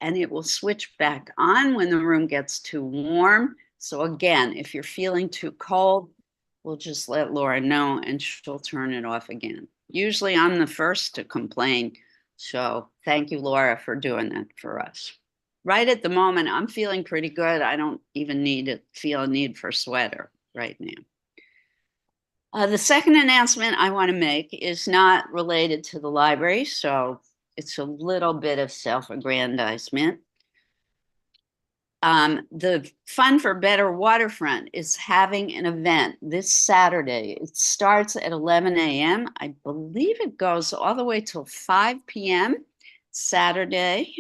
and it will switch back on when the room gets too warm. So again, if you're feeling too cold, we'll just let Laura know and she'll turn it off again. Usually I'm the first to complain. So thank you, Laura, for doing that for us. Right at the moment, I'm feeling pretty good. I don't even feel a need for a sweater right now. The second announcement I want to make is not related to the library, so it's a little bit of self-aggrandizement. The Fund for Better Waterfront is having an event this Saturday. It starts at 11 a.m. I believe it goes all the way till 5 p.m. Saturday.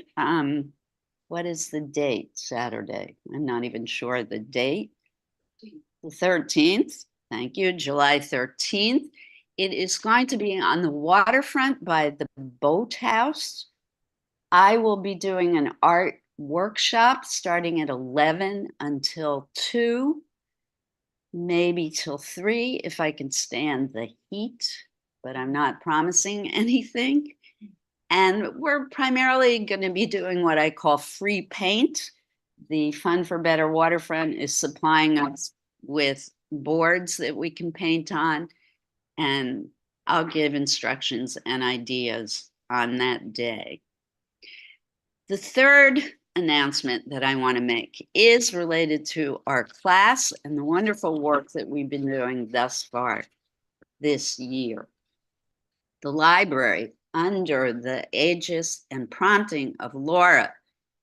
What is the date? Saturday. I'm not even sure the date. The 13th. Thank you. July 13th. It is going to be on the waterfront by the boathouse. I will be doing an art workshop starting at 11 until 2, maybe till 3 if I can stand the heat, but I'm not promising anything. And we're primarily going to be doing what I call free paint. The Fund for Better Waterfront is supplying us with boards that we can paint on, and I'll give instructions and ideas on that day. The third announcement that I want to make is related to our class and the wonderful work that we've been doing thus far this year. The library, under the aegis and prompting of Laura,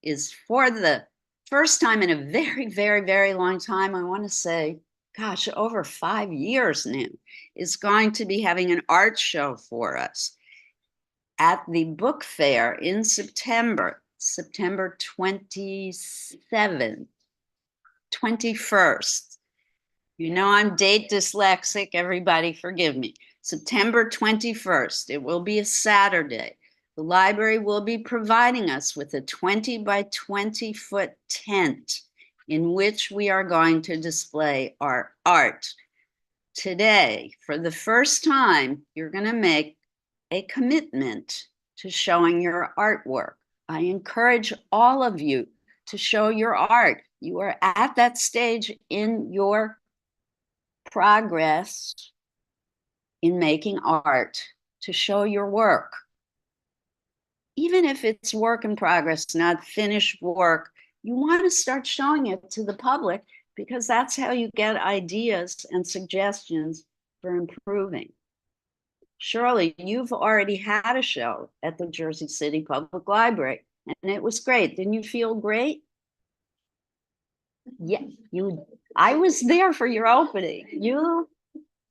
is for the first time in a very, very, very long time, I want to say, gosh, over 5 years now, is going to be having an art show for us at the book fair in September 27th, 21st. You know, I'm date dyslexic, everybody forgive me. September 21st, it will be a Saturday. The library will be providing us with a 20 by 20 foot tent in which we are going to display our art. Today, for the first time, you're going to make a commitment to showing your artwork. I encourage all of you to show your art. You are at that stage in your progress in making art to show your work. Even if it's work in progress, not finished work, you want to start showing it to the public because that's how you get ideas and suggestions for improving. Shirley, you've already had a show at the Jersey City Public Library, and it was great. Didn't you feel great? Yeah, I was there for your opening. You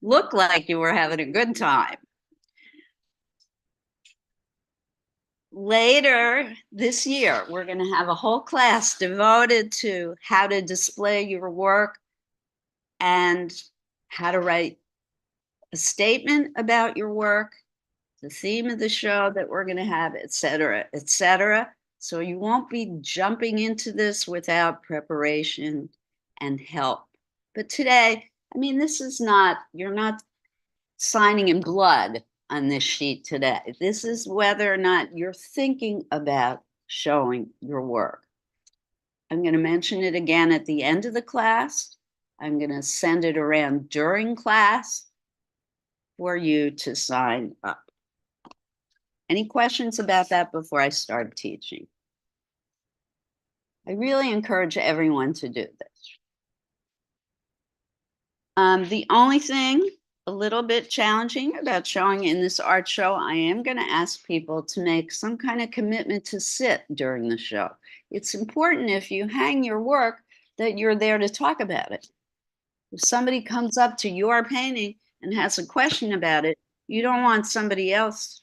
looked like you were having a good time. Later this year, we're going to have a whole class devoted to how to display your work and how to write a statement about your work, the theme of the show that we're going to have, et cetera, et cetera. So you won't be jumping into this without preparation and help. But today, I mean, this is not, you're not signing in blood on this sheet today. This is whether or not you're thinking about showing your work. I'm going to mention it again at the end of the class. I'm going to send it around during class for you to sign up. Any questions about that before I start teaching? I really encourage everyone to do this. The only thing a little bit challenging about showing in this art show, I am going to ask people to make some kind of commitment to sit during the show. It's important if you hang your work that you're there to talk about it. If somebody comes up to your painting and has a question about it, you don't want somebody else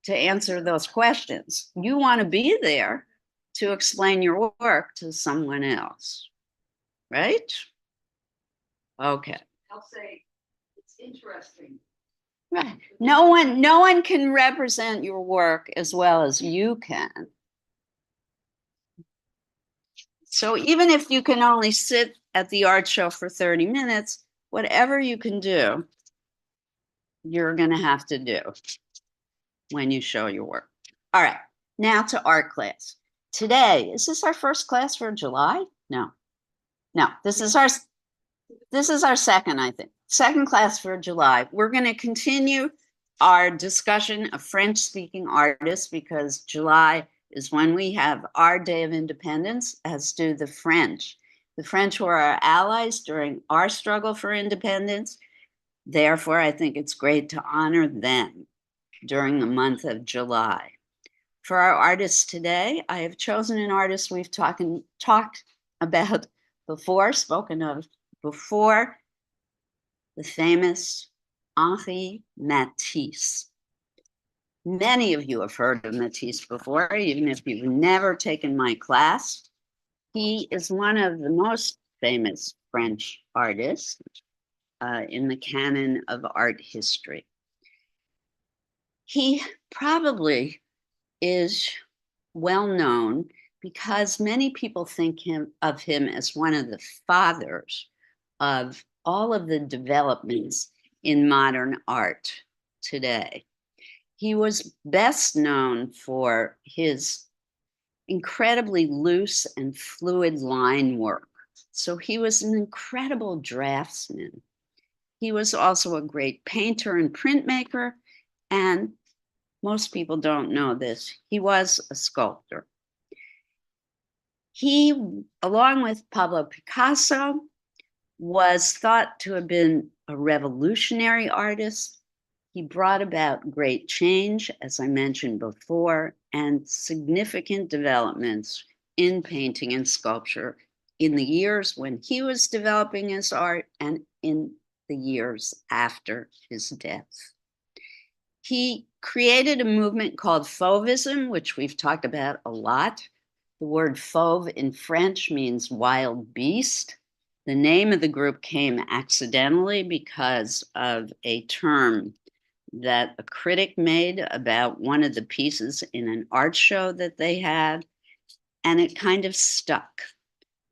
to answer those questions. You want to be there to explain your work to someone else, right? Okay. I'll say it's interesting. Right. No one can represent your work as well as you can. So even if you can only sit at the art show for 30 minutes, whatever you can do, you're going to have to do when you show your work. All right. Now to art class. Today, is this our first class for July? No. No, this is our second, I think. Second class for July. We're going to continue our discussion of French-speaking artists because July is when we have our Day of Independence, as do the French. The French were our allies during our struggle for independence. Therefore, I think it's great to honor them during the month of July. For our artists today, I have chosen an artist we've talked about before, spoken of before, the famous Henri Matisse. Many of you have heard of Matisse before, even if you've never taken my class. He is one of the most famous French artists in the canon of art history. He probably is well known because many people think of him as one of the fathers of all of the developments in modern art today. He was best known for his incredibly loose and fluid line work. So he was an incredible draftsman. He was also a great painter and printmaker, and most people don't know this. He was a sculptor. He, along with Pablo Picasso, was thought to have been a revolutionary artist. He brought about great change, as I mentioned before, and significant developments in painting and sculpture in the years when he was developing his art and in the years after his death. He created a movement called Fauvism, which we've talked about a lot. The word fauve in French means wild beast. The name of the group came accidentally because of a term that a critic made about one of the pieces in an art show that they had, and it kind of stuck.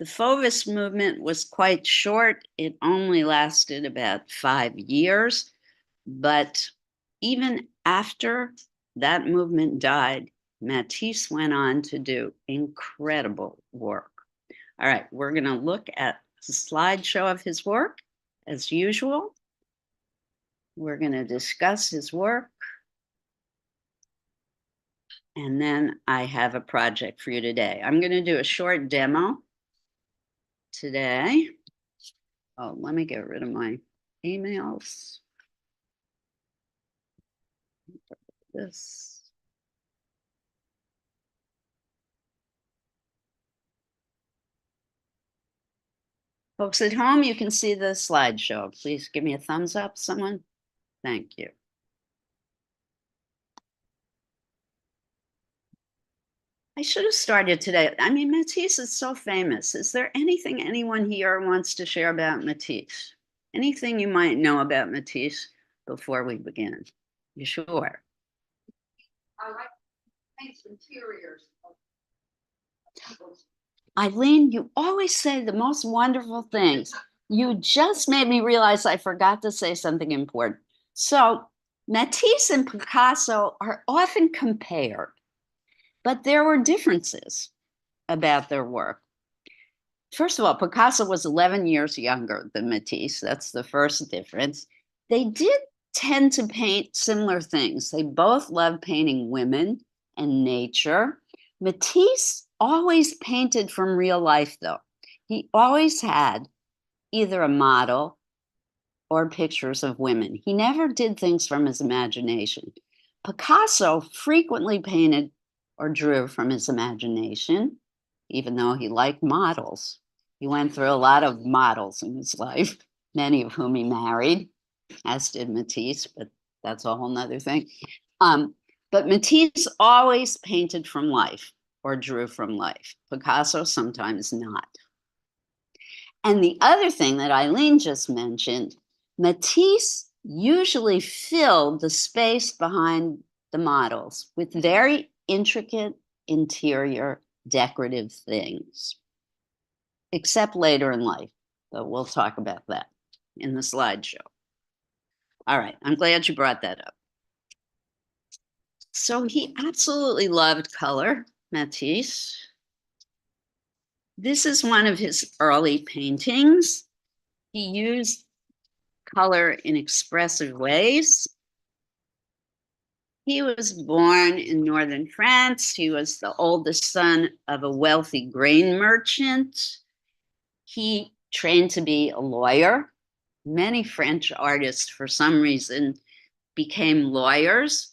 The Fauvist movement was quite short. It only lasted about 5 years, but even after that movement died, Matisse went on to do incredible work. All right, we're going to look at a slideshow of his work as usual. We're going to discuss his work. And then I have a project for you today. I'm going to do a short demo today. Oh, let me get rid of my emails. This. Folks at home, you can see the slideshow. Please give me a thumbs up, someone. Thank you. I should have started today. I mean, Matisse is so famous. Is there anything anyone here wants to share about Matisse? Anything you might know about Matisse before we begin? You sure? I like paints interiors of temples. Eileen, you always say the most wonderful things. You just made me realize I forgot to say something important. So Matisse and Picasso are often compared, but there were differences about their work. First of all, Picasso was 11 years younger than Matisse. That's the first difference. They did tend to paint similar things. They both loved painting women and nature. Matisse always painted from real life, though. He always had either a model or pictures of women. He never did things from his imagination. Picasso frequently painted or drew from his imagination, even though he liked models. He went through a lot of models in his life, many of whom he married, as did Matisse, but that's a whole nother thing. But Matisse always painted from life or drew from life. Picasso sometimes not. And the other thing that Eileen just mentioned, Matisse usually filled the space behind the models with very intricate interior decorative things, except later in life, but we'll talk about that in the slideshow. All right, I'm glad you brought that up. So he absolutely loved color, Matisse. This is one of his early paintings. He used color in expressive ways. He was born in northern France. He was the oldest son of a wealthy grain merchant. He trained to be a lawyer. Many French artists, for some reason, became lawyers.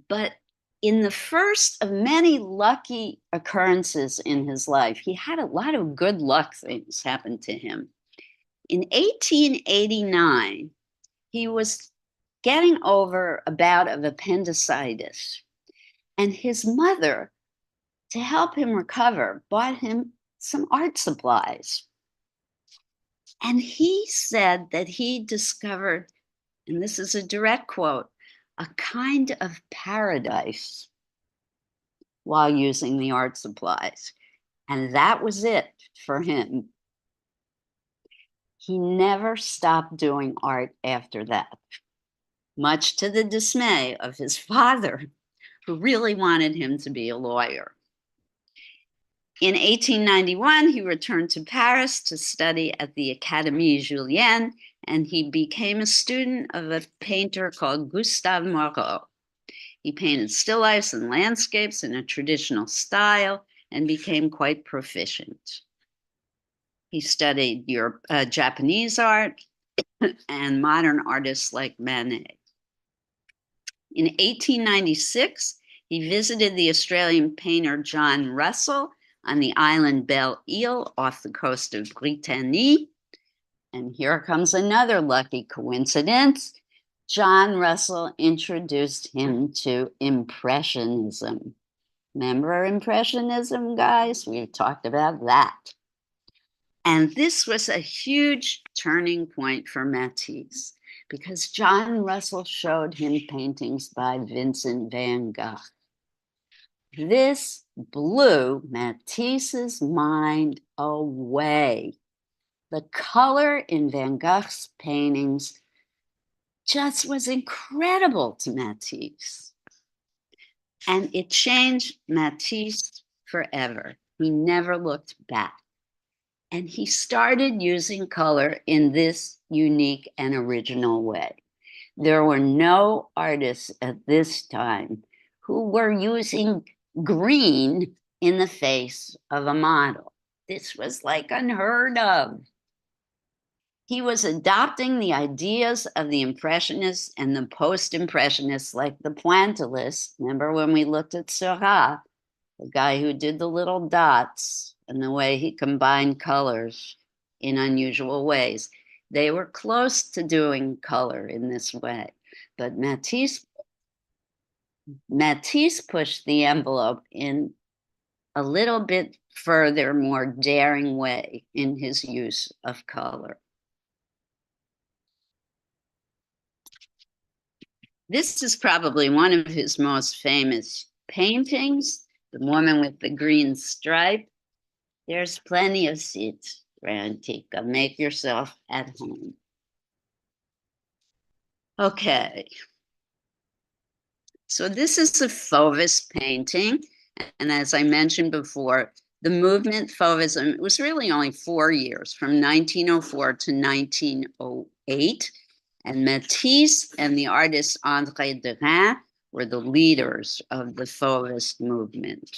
But in the first of many lucky occurrences in his life, he had a lot of good luck things happen to him. In 1889, he was getting over a bout of appendicitis, and his mother, to help him recover, bought him some art supplies. And he said that he discovered, and this is a direct quote, a kind of paradise while using the art supplies. And that was it for him. He never stopped doing art after that, much to the dismay of his father, who really wanted him to be a lawyer. In 1891, he returned to Paris to study at the Académie Julienne, and he became a student of a painter called Gustave Moreau. He painted still lifes and landscapes in a traditional style and became quite proficient. He studied Japanese art and modern artists like Manet. In 1896, he visited the Australian painter John Russell on the island Belle Isle off the coast of Brittany. And here comes another lucky coincidence. John Russell introduced him to Impressionism. Remember Impressionism, guys? We've talked about that. And this was a huge turning point for Matisse because John Russell showed him paintings by Vincent van Gogh. This blew Matisse's mind away. The color in Van Gogh's paintings just was incredible to Matisse. And it changed Matisse forever. He never looked back. And he started using color in this unique and original way. There were no artists at this time who were using green in the face of a model. This was like unheard of. He was adopting the ideas of the Impressionists and the Post-Impressionists, like the Pointillists. Remember when we looked at Seurat, the guy who did the little dots and the way he combined colors in unusual ways. They were close to doing color in this way, but Matisse pushed the envelope in a little bit further, more daring way in his use of color. This is probably one of his most famous paintings, The Woman with the Green Stripe. There's plenty of seats, Rantika. Make yourself at home. Okay. So this is a Fauvist painting. And as I mentioned before, the movement Fauvism, it was really only 4 years, from 1904 to 1908. And Matisse and the artist André Derain were the leaders of the Fauvist movement.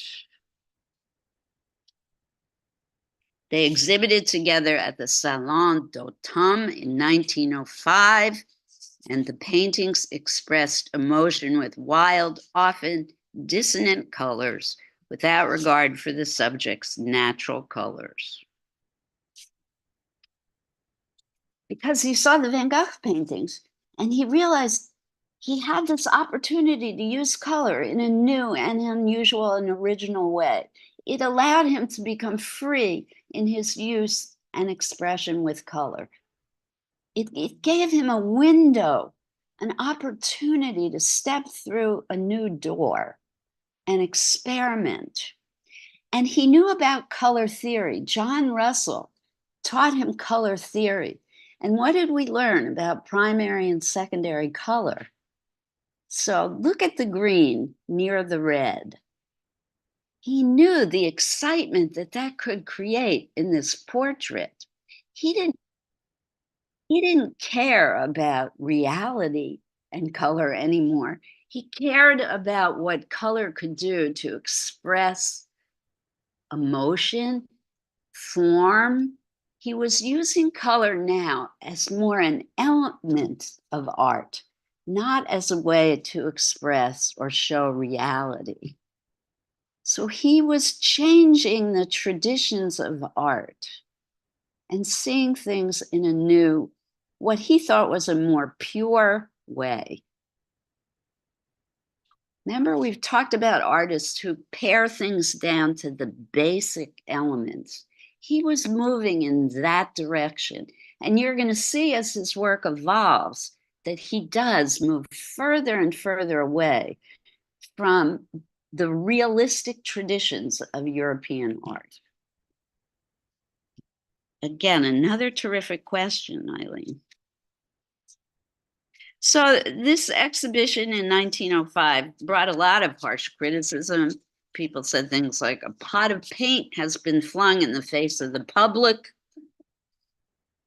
They exhibited together at the Salon d'Automne in 1905, and the paintings expressed emotion with wild, often dissonant colors, without regard for the subject's natural colors. Because he saw the Van Gogh paintings and he realized he had this opportunity to use color in a new and unusual and original way. It allowed him to become free in his use and expression with color. It gave him a window, an opportunity to step through a new door and experiment. And he knew about color theory. John Russell taught him color theory. And what did we learn about primary and secondary color? So look at the green near the red. He knew the excitement that that could create in this portrait. He didn't he didn't care about reality and color anymore. He cared about what color could do to express emotion, form. He was using color now as more an element of art, not as a way to express or show reality. So he was changing the traditions of art and seeing things in a new, what he thought was a more pure way. Remember, we've talked about artists who pare things down to the basic elements. He was moving in that direction. And you're going to see as his work evolves that he does move further and further away from the realistic traditions of European art. Again, another terrific question, Eileen. So this exhibition in 1905 brought a lot of harsh criticism. People said things like, a pot of paint has been flung in the face of the public.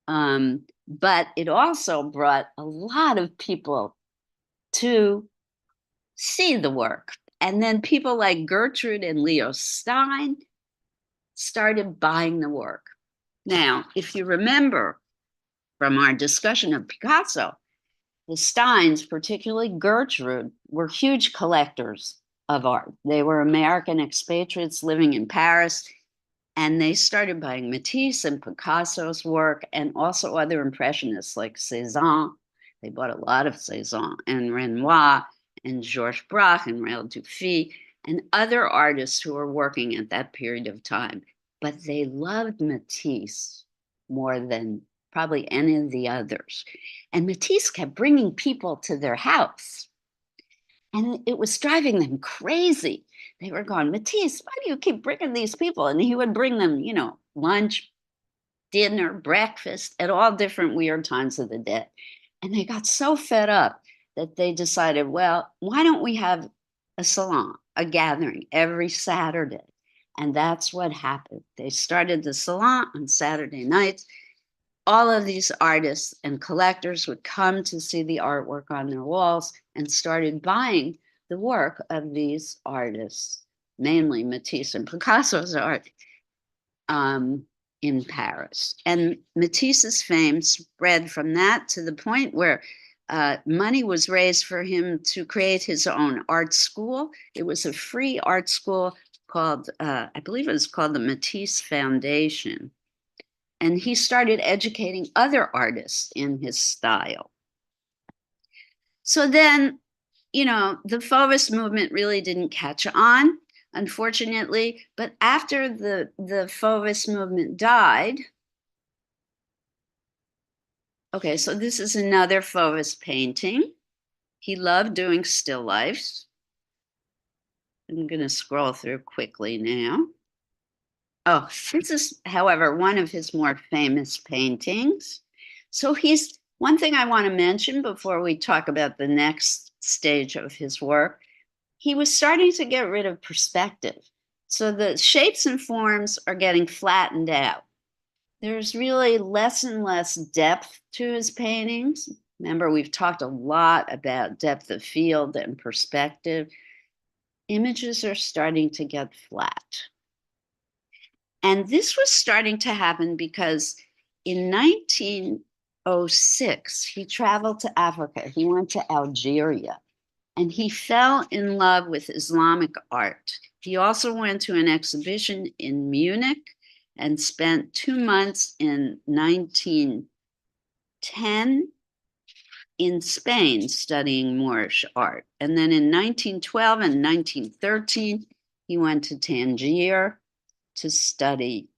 But it also brought a lot of people to see the work. And then people like Gertrude and Leo Stein started buying the work. Now, if you remember from our discussion of Picasso, the Steins, particularly Gertrude, were huge collectors of art. They were American expatriates living in Paris, and they started buying Matisse and Picasso's work and also other impressionists like Cézanne. They bought a lot of Cézanne and Renoir and Georges Braque and Raoul Dufy and other artists who were working at that period of time. But they loved Matisse more than probably any of the others. And Matisse kept bringing people to their house. And it was driving them crazy. They were going, Matisse, why do you keep bringing these people? And he would bring them, lunch, dinner, breakfast at all different weird times of the day. And they got so fed up that they decided, well, why don't we have a salon, a gathering every Saturday? And that's what happened. They started the salon on Saturday nights. All of these artists and collectors would come to see the artwork on their walls and started buying the work of these artists, mainly Matisse and Picasso's art in Paris. And Matisse's fame spread from that to the point where money was raised for him to create his own art school. It was a free art school called, I believe it was called the Matisse Foundation. And he started educating other artists in his style. So then, the Fauvist movement really didn't catch on, unfortunately. But after the Fauvist movement died, okay, so this is another Fauvist painting. He loved doing still lifes. I'm going to scroll through quickly now. Oh, this is, however, one of his more famous paintings. So one thing I want to mention before we talk about the next stage of his work, he was starting to get rid of perspective. So the shapes and forms are getting flattened out. There's really less and less depth to his paintings. Remember, we've talked a lot about depth of field and perspective. Images are starting to get flat. And this was starting to happen because in 1906, he traveled to Africa. He went to Algeria and he fell in love with Islamic art. He also went to an exhibition in Munich and spent 2 months in 1910 in Spain studying Moorish art. And then in 1912 and 1913, he went to Tangier to study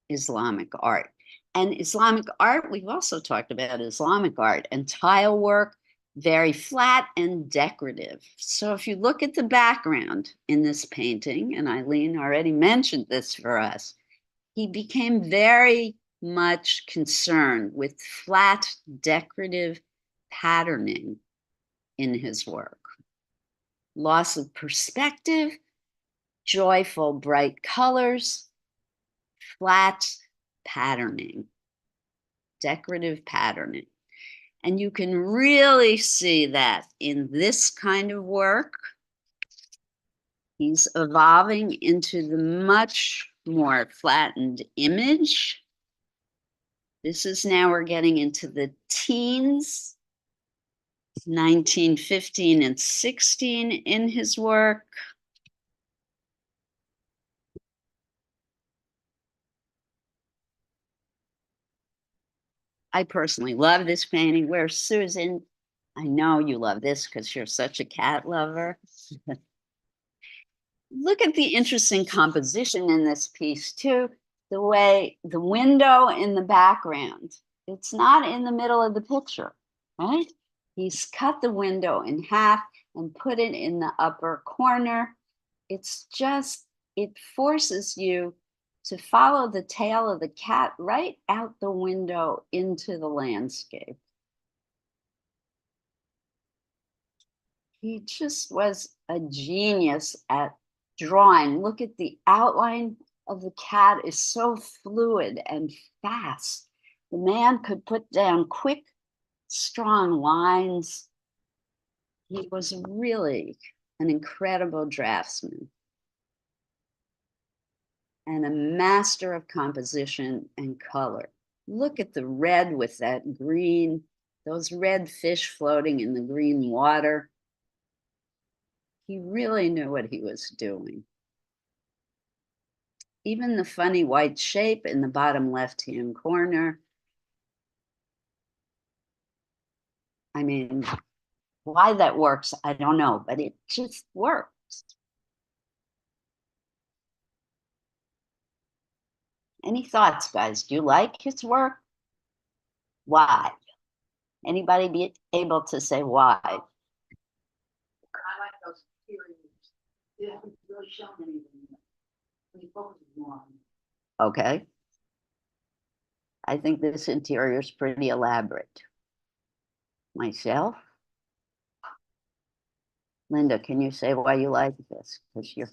Islamic art. And Islamic art, we've also talked about Islamic art and tile work, very flat and decorative. So if you look at the background in this painting, and Eileen already mentioned this for us, he became very much concerned with flat decorative patterning in his work. Loss of perspective, joyful, bright colors, flat patterning, decorative patterning. And you can really see that in this kind of work. He's evolving into the much more flattened image. This is now we're getting into the teens, 1915 and 16 in his work. I personally love this painting. Where's Susan? I know you love this because you're such a cat lover. Look at the interesting composition in this piece too. The way the window in the background, it's not in the middle of the picture, right? He's cut the window in half and put it in the upper corner. It's just, it forces you to follow the tail of the cat right out the window into the landscape. He just was a genius at drawing. Look at the outline of the cat is so fluid and fast. The man could put down quick, strong lines. He was really an incredible draftsman and a master of composition and color. Look at the red with that green, those red fish floating in the green water. He really knew what he was doing. Even the funny white shape in the bottom left-hand corner. I mean, why that works, I don't know, but it just works. Any thoughts, guys? Do you like his work? Why? Anybody be able to say why? I like those interiors. They haven't really shown anything. When you focus more on it. Okay. I think this interior is pretty elaborate. Myself? Linda, can you say why you like this? Because you're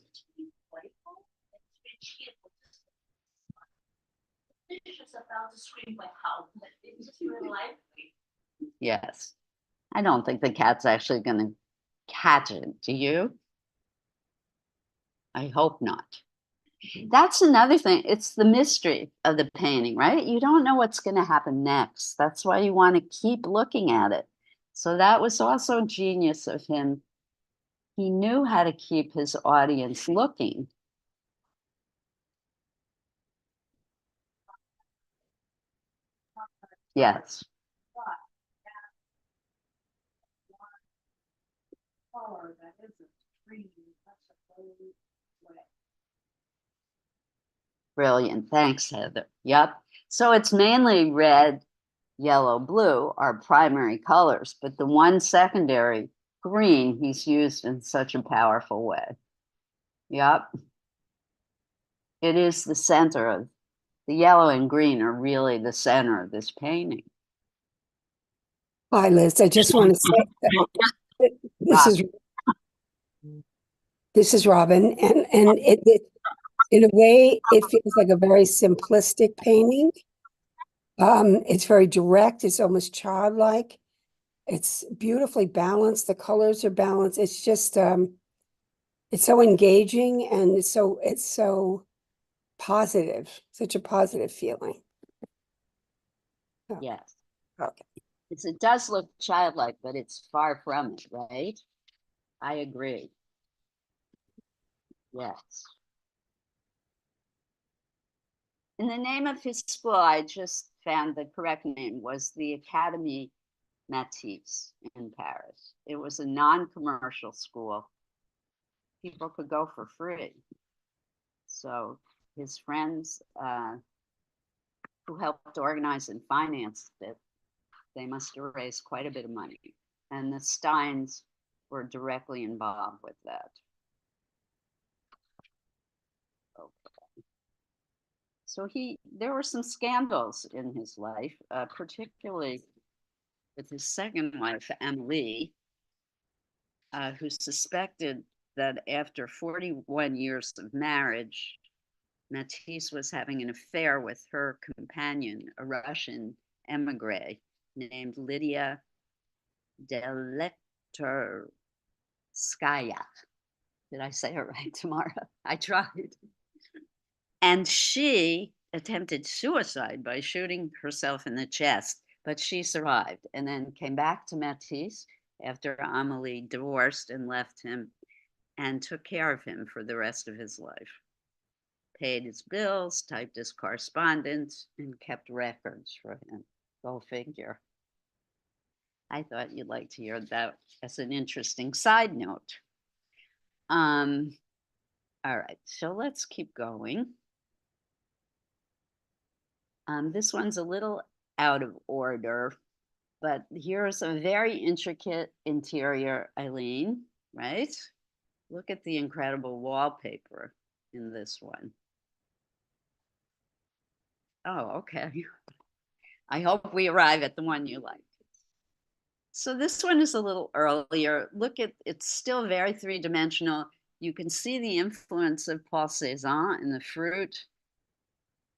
about to scream like how it's really lively. yes. I don't think the cat's actually going to catch it. Do you? I hope not. That's another thing. It's the mystery of the painting, right? You don't know what's going to happen next. That's why you want to keep looking at it. So that was also genius of him. He knew how to keep his audience looking. Yes. Brilliant. Thanks, Heather. Yep. So it's mainly red, yellow, blue are primary colors, but the one secondary, green, he's used in such a powerful way. Yep. It is the center of the yellow and green are really the center of this painting. Hi, Liz. I just want to say that this is Robin, and it in a way it feels like a very simplistic painting. It's very direct. It's almost childlike. It's beautifully balanced. The colors are balanced. It's just it's so engaging and it's so positive. Such a positive feeling. Yes. Okay. It does look childlike, but it's far from it, right? I agree. Yes. And the name of his school, I just found the correct name, was the Académie Matisse in Paris. It was a non-commercial school. People could go for free. So his friends who helped organize and finance it, they must have raised quite a bit of money. And the Steins were directly involved with that. Okay. So there were some scandals in his life, particularly with his second wife, Amélie. who suspected that after 41 years of marriage, Matisse was having an affair with her companion, a Russian emigre named Lydia Delektorskaya. Did I say it right, Tamara? I tried. And she attempted suicide by shooting herself in the chest, but she survived and then came back to Matisse after Amélie divorced and left him and took care of him for the rest of his life. Paid his bills, typed his correspondence, and kept records for him. Go figure. I thought you'd like to hear that as an interesting side note. All right, so let's keep going. This one's a little out of order, but here's a very intricate interior, Eileen, right? Look at the incredible wallpaper in this one. Oh, okay. I hope we arrive at the one you like. So this one is a little earlier. Look at, it's still very three-dimensional. You can see the influence of Paul Cézanne in the fruit,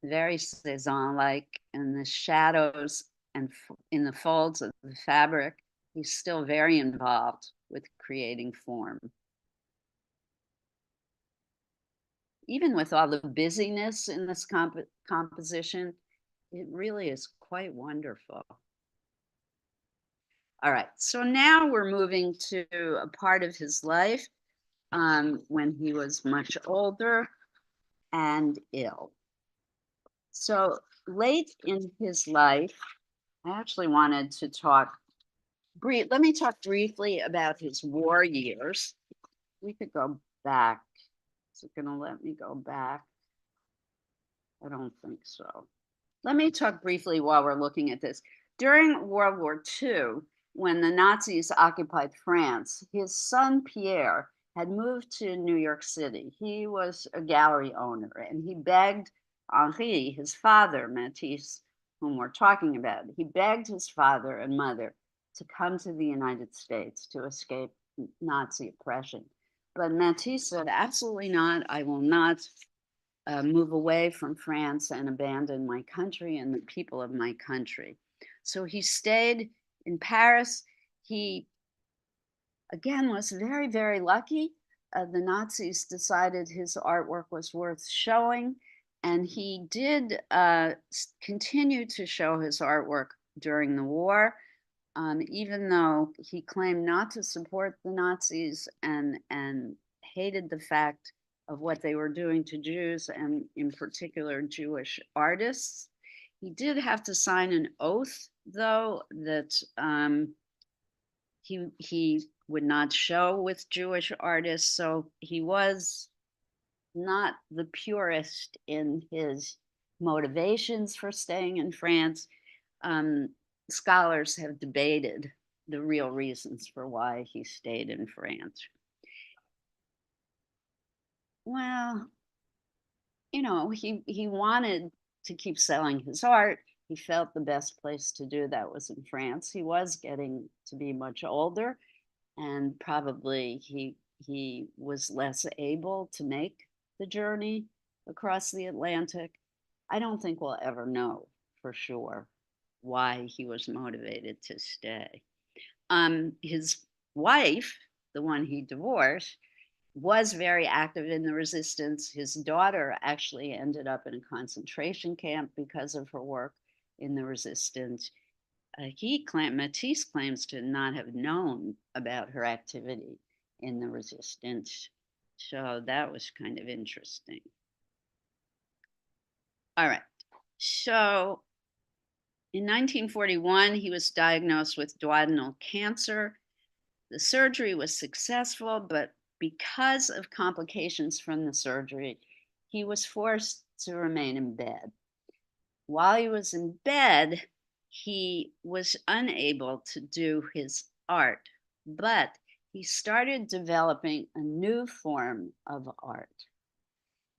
very Cézanne-like, and the shadows and in the folds of the fabric. He's still very involved with creating form. Even with all the busyness in this composition, it really is quite wonderful. All right, so now we're moving to a part of his life when he was much older and ill. So late in his life, I actually wanted to talk let me talk briefly about his war years. We could go back. Is it gonna let me go back? I don't think so. Let me talk briefly while we're looking at this. During World War II, when the Nazis occupied France, his son Pierre had moved to New York City. He was a gallery owner and he begged Henri, his father, Matisse, whom we're talking about, he begged his father and mother to come to the United States to escape Nazi oppression. But Matisse said, absolutely not, I will not move away from France and abandon my country and the people of my country. So he stayed in Paris. He, again, was very, very lucky. The Nazis decided his artwork was worth showing, and he did continue to show his artwork during the war, even though he claimed not to support the Nazis and hated the fact of what they were doing to Jews and in particular Jewish artists. He did have to sign an oath, though, that he would not show with Jewish artists. So he was not the purest in his motivations for staying in France. Scholars have debated the real reasons for why he stayed in France. Well, you know, he wanted to keep selling his art. He felt the best place to do that was in France. He was getting to be much older, and probably he was less able to make the journey across the Atlantic. I don't think we'll ever know for sure why he was motivated to stay. His wife, the one he divorced, was very active in the resistance. His daughter actually ended up in a concentration camp because of her work in the resistance. Matisse claims to not have known about her activity in the resistance. So that was kind of interesting. All right. So in 1941, he was diagnosed with duodenal cancer. The surgery was successful, but because of complications from the surgery, he was forced to remain in bed. While he was in bed, he was unable to do his art, but he started developing a new form of art,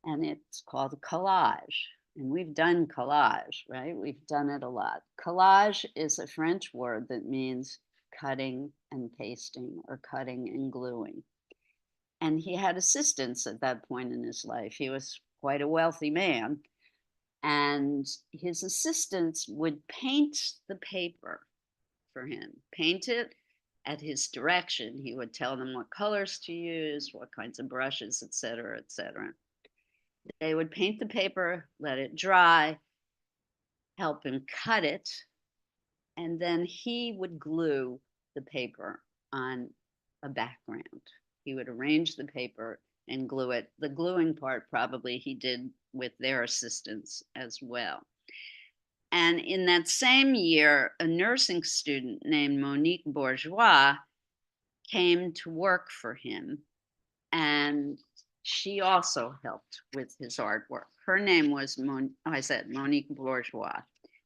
and it's called collage. And we've done collage, right? We've done it a lot. Collage is a French word that means cutting and pasting or cutting and gluing. And he had assistants at that point in his life. He was quite a wealthy man. And his assistants would paint the paper for him, paint it at his direction. He would tell them what colors to use, what kinds of brushes, et cetera, et cetera. They would paint the paper, let it dry, help him cut it, and then he would glue the paper on a background. He would arrange the paper and glue it. The gluing part probably he did with their assistants as well. And in that same year, a nursing student named Monique Bourgeois came to work for him, and she also helped with his artwork. Her name was, Monique Bourgeois.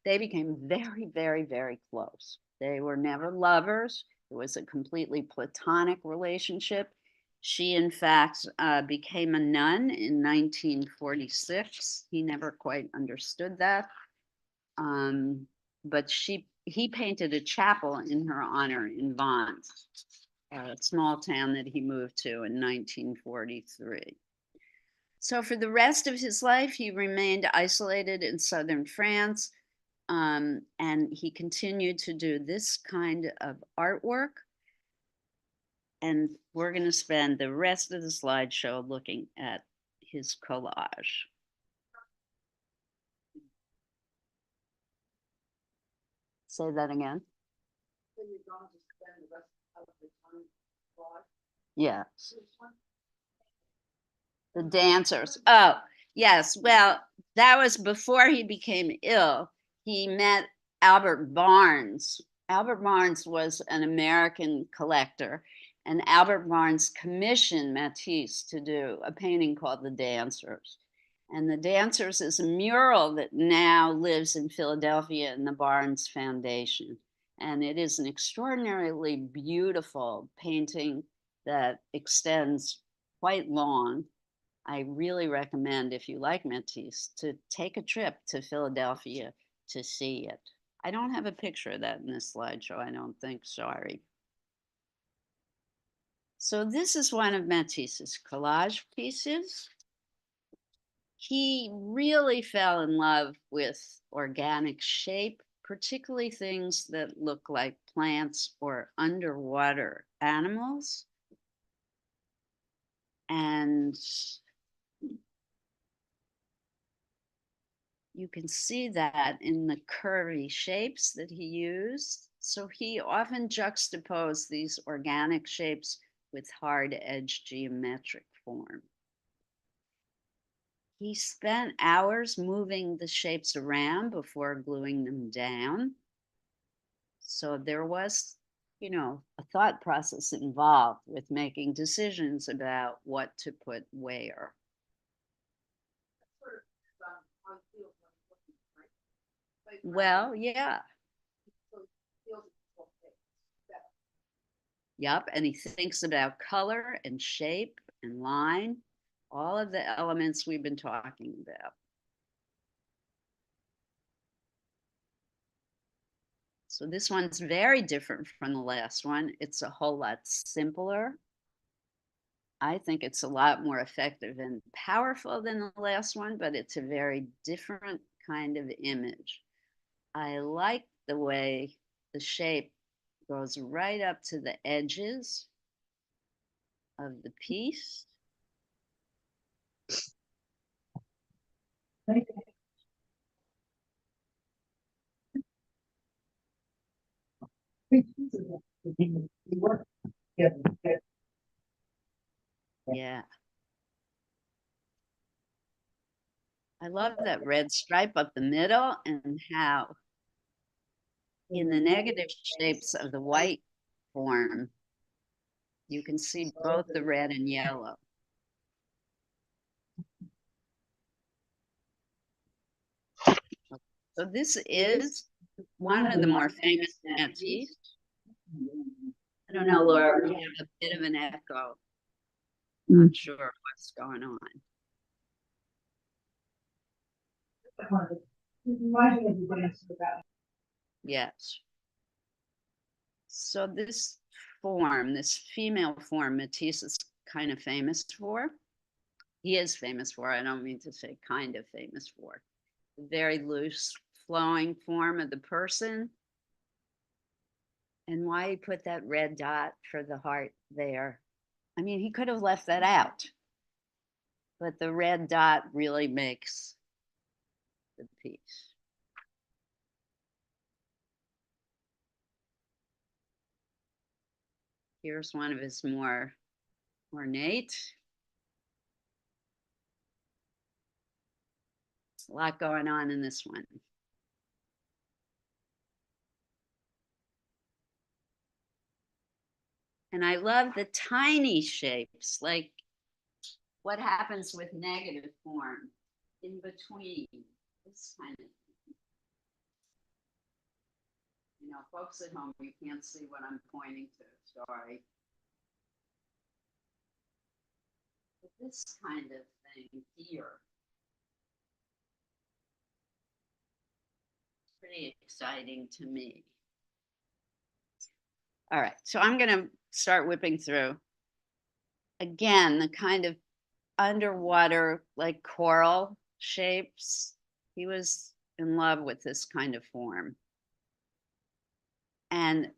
They became very, very, very close. They were never lovers. It was a completely platonic relationship. She, in fact, became a nun in 1946. He never quite understood that. But he painted a chapel in her honor in Vannes, a small town that he moved to in 1943. So for the rest of his life, he remained isolated in southern France, and he continued to do this kind of artwork. And we're going to spend the rest of the slideshow looking at his collage. Say that again. So you're going to spend the rest of the time abroad? Yeah. This one? The dancers. Oh, yes. Well, that was before he became ill. He met Albert Barnes. Albert Barnes was an American collector, and Albert Barnes commissioned Matisse to do a painting called The Dancers. And The Dancers is a mural that now lives in Philadelphia in the Barnes Foundation. And it is an extraordinarily beautiful painting that extends quite long. I really recommend, if you like Matisse, to take a trip to Philadelphia to see it. I don't have a picture of that in this slideshow, I don't think, sorry. So this is one of Matisse's collage pieces. He really fell in love with organic shape, particularly things that look like plants or underwater animals. And you can see that in the curvy shapes that he used. So he often juxtaposed these organic shapes with hard edge geometric form. He spent hours moving the shapes around before gluing them down. So there was, a thought process involved with making decisions about what to put where. Sort of, how it feels when it's looking, right? Like, Well, yeah. so it feels it's okay. Yep, and he thinks about color and shape and line, all of the elements we've been talking about. So this one's very different from the last one. It's a whole lot simpler. I think it's a lot more effective and powerful than the last one, but it's a very different kind of image. I like the way the shape goes right up to the edges of the piece. Yeah. I love that red stripe up the middle and how in the negative shapes of the white form, you can see both the red and yellow. So this is one of the more famous Matisse. I don't know, Laura, we have a bit of an echo. Not sure what's going on. Yes. So this form, this female form, Matisse is kind of famous for. He is famous for, I don't mean to say kind of famous for. The very loose flowing form of the person. And why he put that red dot for the heart there. I mean, he could have left that out. But the red dot really makes the piece. Here's one of his more ornate. A lot going on in this one. And I love the tiny shapes, like what happens with negative form in between. This kind of thing. You know, folks at home, you can't see what I'm pointing to, sorry. But this kind of thing here. Pretty exciting to me. All right, so I'm going to start whipping through. Again, the kind of underwater, like coral shapes. He was in love with this kind of form. And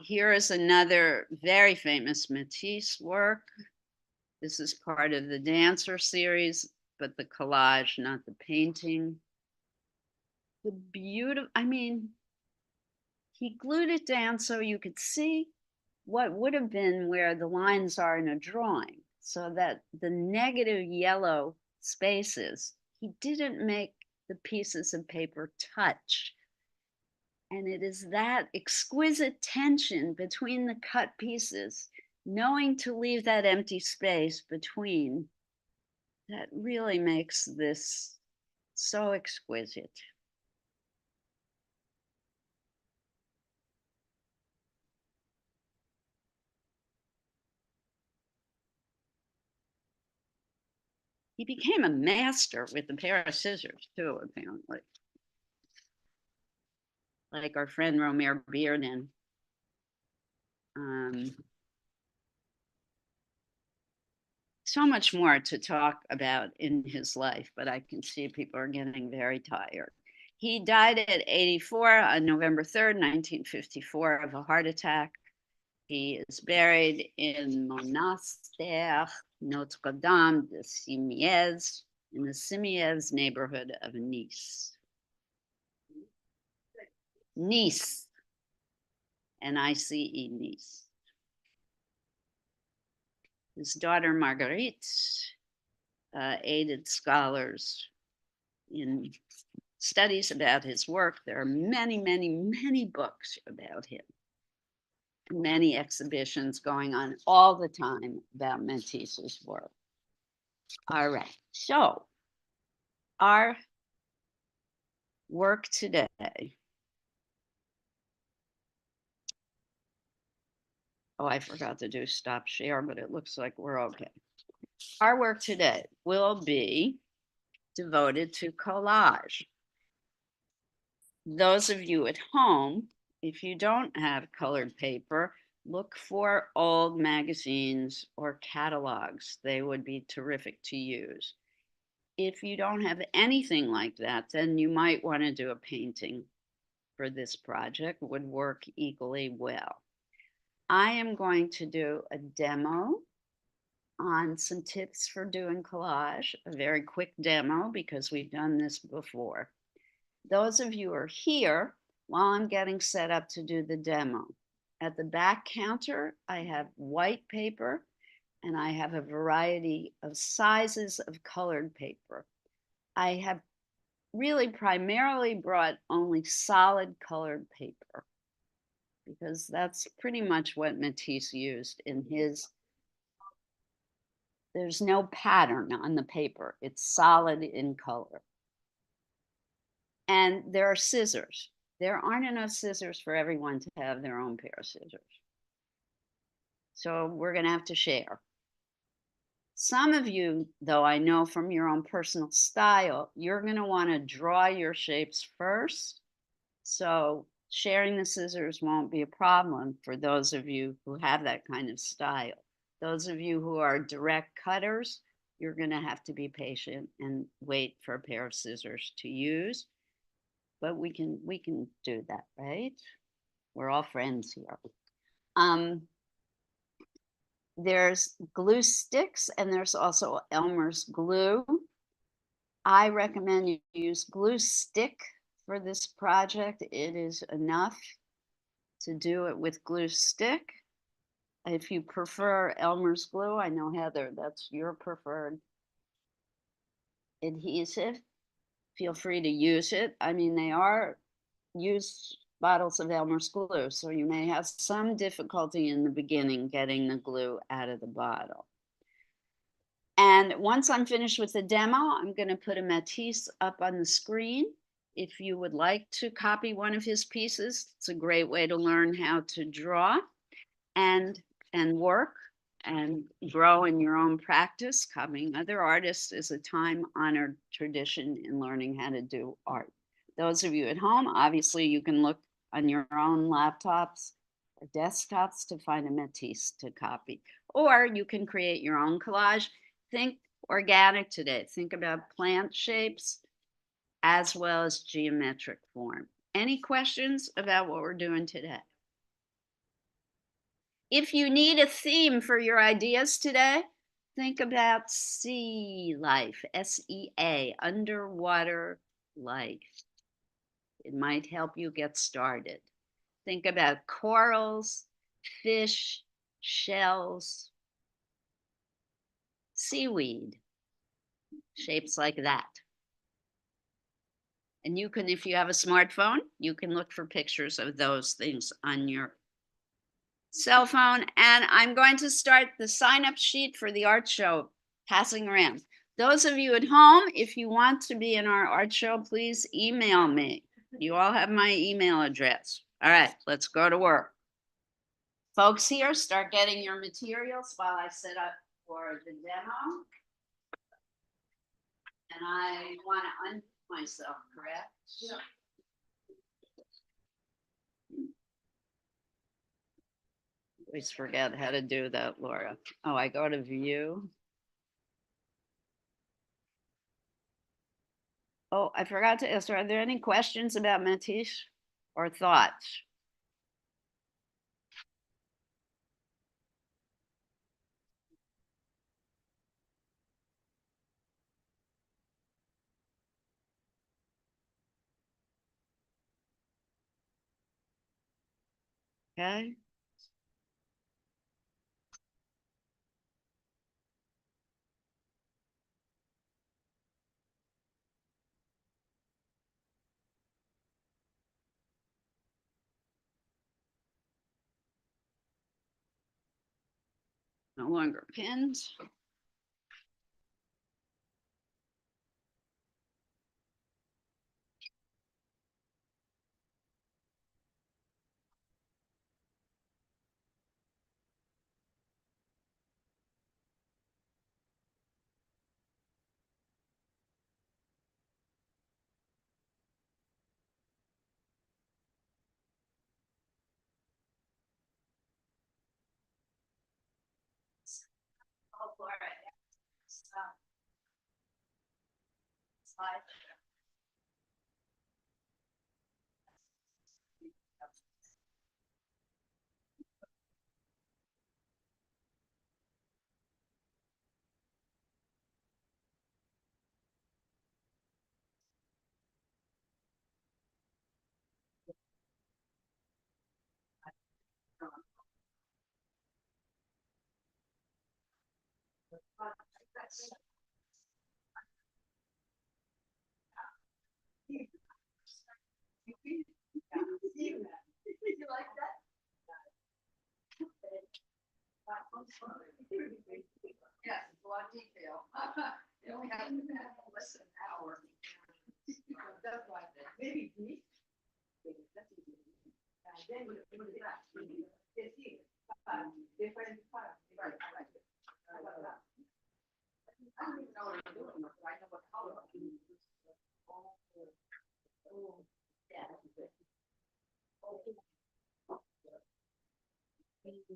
here is another very famous Matisse work. This is part of the Dancer series, but the collage, not the painting. The beautiful, I mean, he glued it down so you could see what would have been where the lines are in a drawing, so that the negative yellow spaces, he didn't make the pieces of paper touch. And it is that exquisite tension between the cut pieces, knowing to leave that empty space between, that really makes this so exquisite. He became a master with a pair of scissors too, apparently. Like our friend Romare Bearden. So much more to talk about in his life, but I can see people are getting very tired. He died at 84 on November 3rd, 1954, of a heart attack. He is buried in Monastère Notre-Dame de Simiez, in the Simiez neighborhood of Nice. Nice, N-I-C-E, Nice. His daughter Marguerite aided scholars in studies about his work. There are many, many, many books about him. Many exhibitions going on all the time about Matisse's work. All right, so our work today. Oh, I forgot to do stop share, but it looks like we're okay. Our work today will be devoted to collage. Those of you at home, if you don't have colored paper, look for old magazines or catalogs. They would be terrific to use. If you don't have anything like that, then you might want to do a painting for this project, would work equally well. I am going to do a demo on some tips for doing collage, a very quick demo because we've done this before. Those of you who are here, while I'm getting set up to do the demo, at the back counter, I have white paper and I have a variety of sizes of colored paper. I have really primarily brought only solid colored paper because that's pretty much what Matisse used in his. There's no pattern on the paper. It's solid in color. And there are scissors. There aren't enough scissors for everyone to have their own pair of scissors. So we're going to have to share. Some of you, though, I know from your own personal style, you're going to want to draw your shapes first. So sharing the scissors won't be a problem for those of you who have that kind of style. Those of you who are direct cutters, you're going to have to be patient and wait for a pair of scissors to use. But we can do that, right? We're all friends here. There's glue sticks and there's also Elmer's glue. I recommend you use glue stick for this project. It is enough to do it with glue stick. If you prefer Elmer's glue, I know Heather, that's your preferred adhesive. Feel free to use it. I mean, they are used bottles of Elmer's glue, so you may have some difficulty in the beginning getting the glue out of the bottle. And once I'm finished with the demo, I'm going to put a Matisse up on the screen. If you would like to copy one of his pieces, it's a great way to learn how to draw and work and grow in your own practice. Copying other artists is a time-honored tradition in learning how to do art. Those of you at home, obviously you can look on your own laptops or desktops to find a Matisse to copy, or you can create your own collage. Think organic today. Think about plant shapes as well as geometric form. Any questions about what we're doing today? If you need a theme for your ideas today, think about sea life, SEA, underwater life. It might help you get started. Think about corals, fish, shells, seaweed, shapes like that. And you can, if you have a smartphone, you can look for pictures of those things on your cell phone. And I'm going to start the sign-up sheet for the art show passing around. Those of you at home, if you want to be in our art show, please email me. You all have my email address. All right, let's go to work. Folks here, start getting your materials while I set up for the demo. And I want to unmute myself, correct? Yeah. Always forget how to do that, Laura. Oh, I go to view. Oh, I forgot to ask, are there any questions about Matisse or thoughts? Okay. No longer pins. Oh, Laura. Slide. You like that? Yes, it's a lot of detail. You only have less than an hour. That's why maybe me. Then what is that? It's here. Different parts. Right. I don't even know what I'm doing, but I know what color I'm using. Oh, yeah. Let's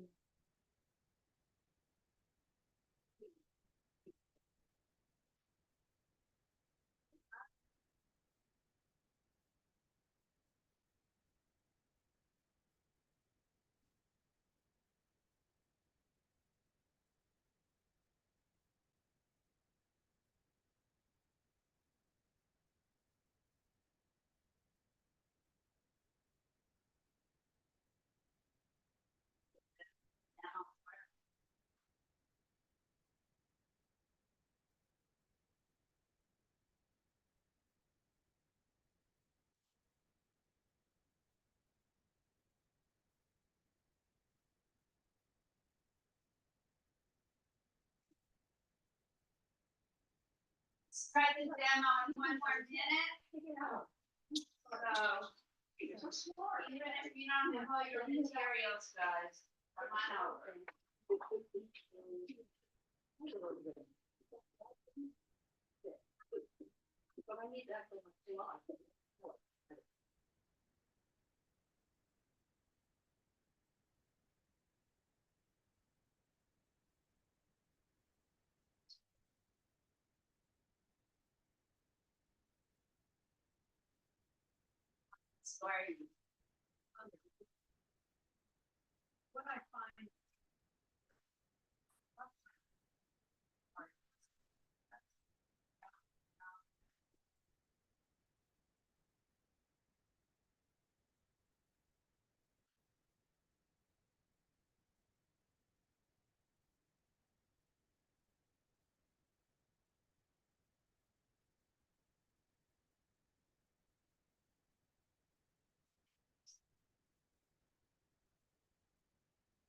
try the demo in 1 more minute. So, even if you don't have all your materials, guys, come on over. But I need that for my salon. Sorry. When I find.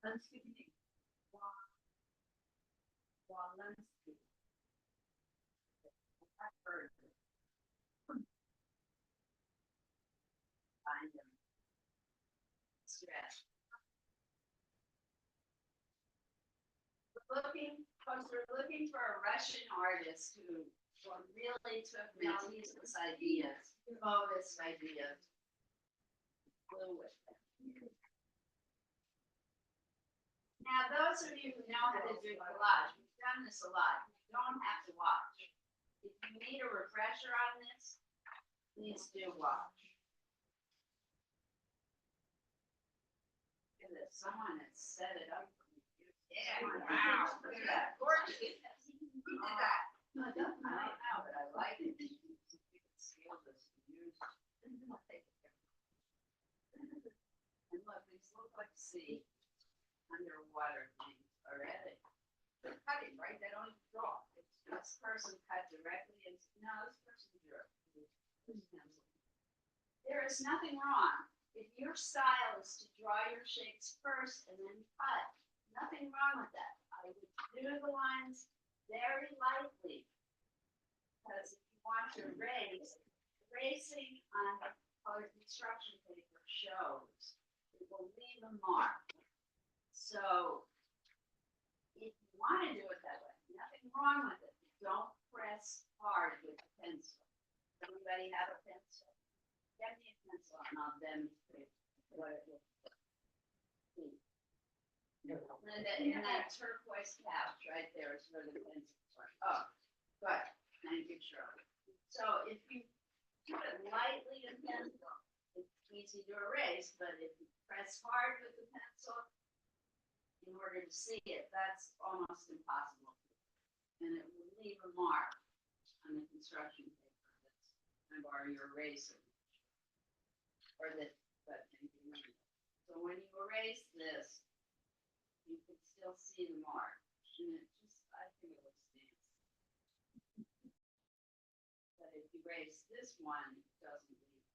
Landscaping. While landscaping. I've heard. Find them. Stress. We're looking for a Russian artist who really took Matisse's ideas, Bovis ideas, flew with them. Now, those of you who know how to do collage, we've done this a lot. You don't have to watch. If you need a refresher on this, please do watch. Look at this, someone has set it up. Yeah, wow, look at that, gorgeous. Who did that? I don't know, but I like it. You can seal this and use. And look, these look like sea underwater things already. They're cutting, right? They don't even draw. This person cut directly into, no, this person drew. There is nothing wrong. If your style is to draw your shapes first and then cut, nothing wrong with that. I would do the lines very lightly. Because if you want to erase, erasing on colored construction paper shows. It will leave a mark. So if you want to do it that way, nothing wrong with it. Don't press hard with a pencil. Everybody have a pencil? Get me a pencil and I'll demonstrate what it looks like. Linda, in that turquoise couch right there is where the pencils are. Oh, good. Thank you, Shirley. So if you put it lightly in pencil, it's easy to erase, but if you press hard with the pencil, in order to see it, that's almost impossible. And it will leave a mark on the construction paper that's kind of your eraser. Or this, but so when you erase this, you can still see the mark. And it just, I think it looks nice. But if you erase this one, it doesn't leave.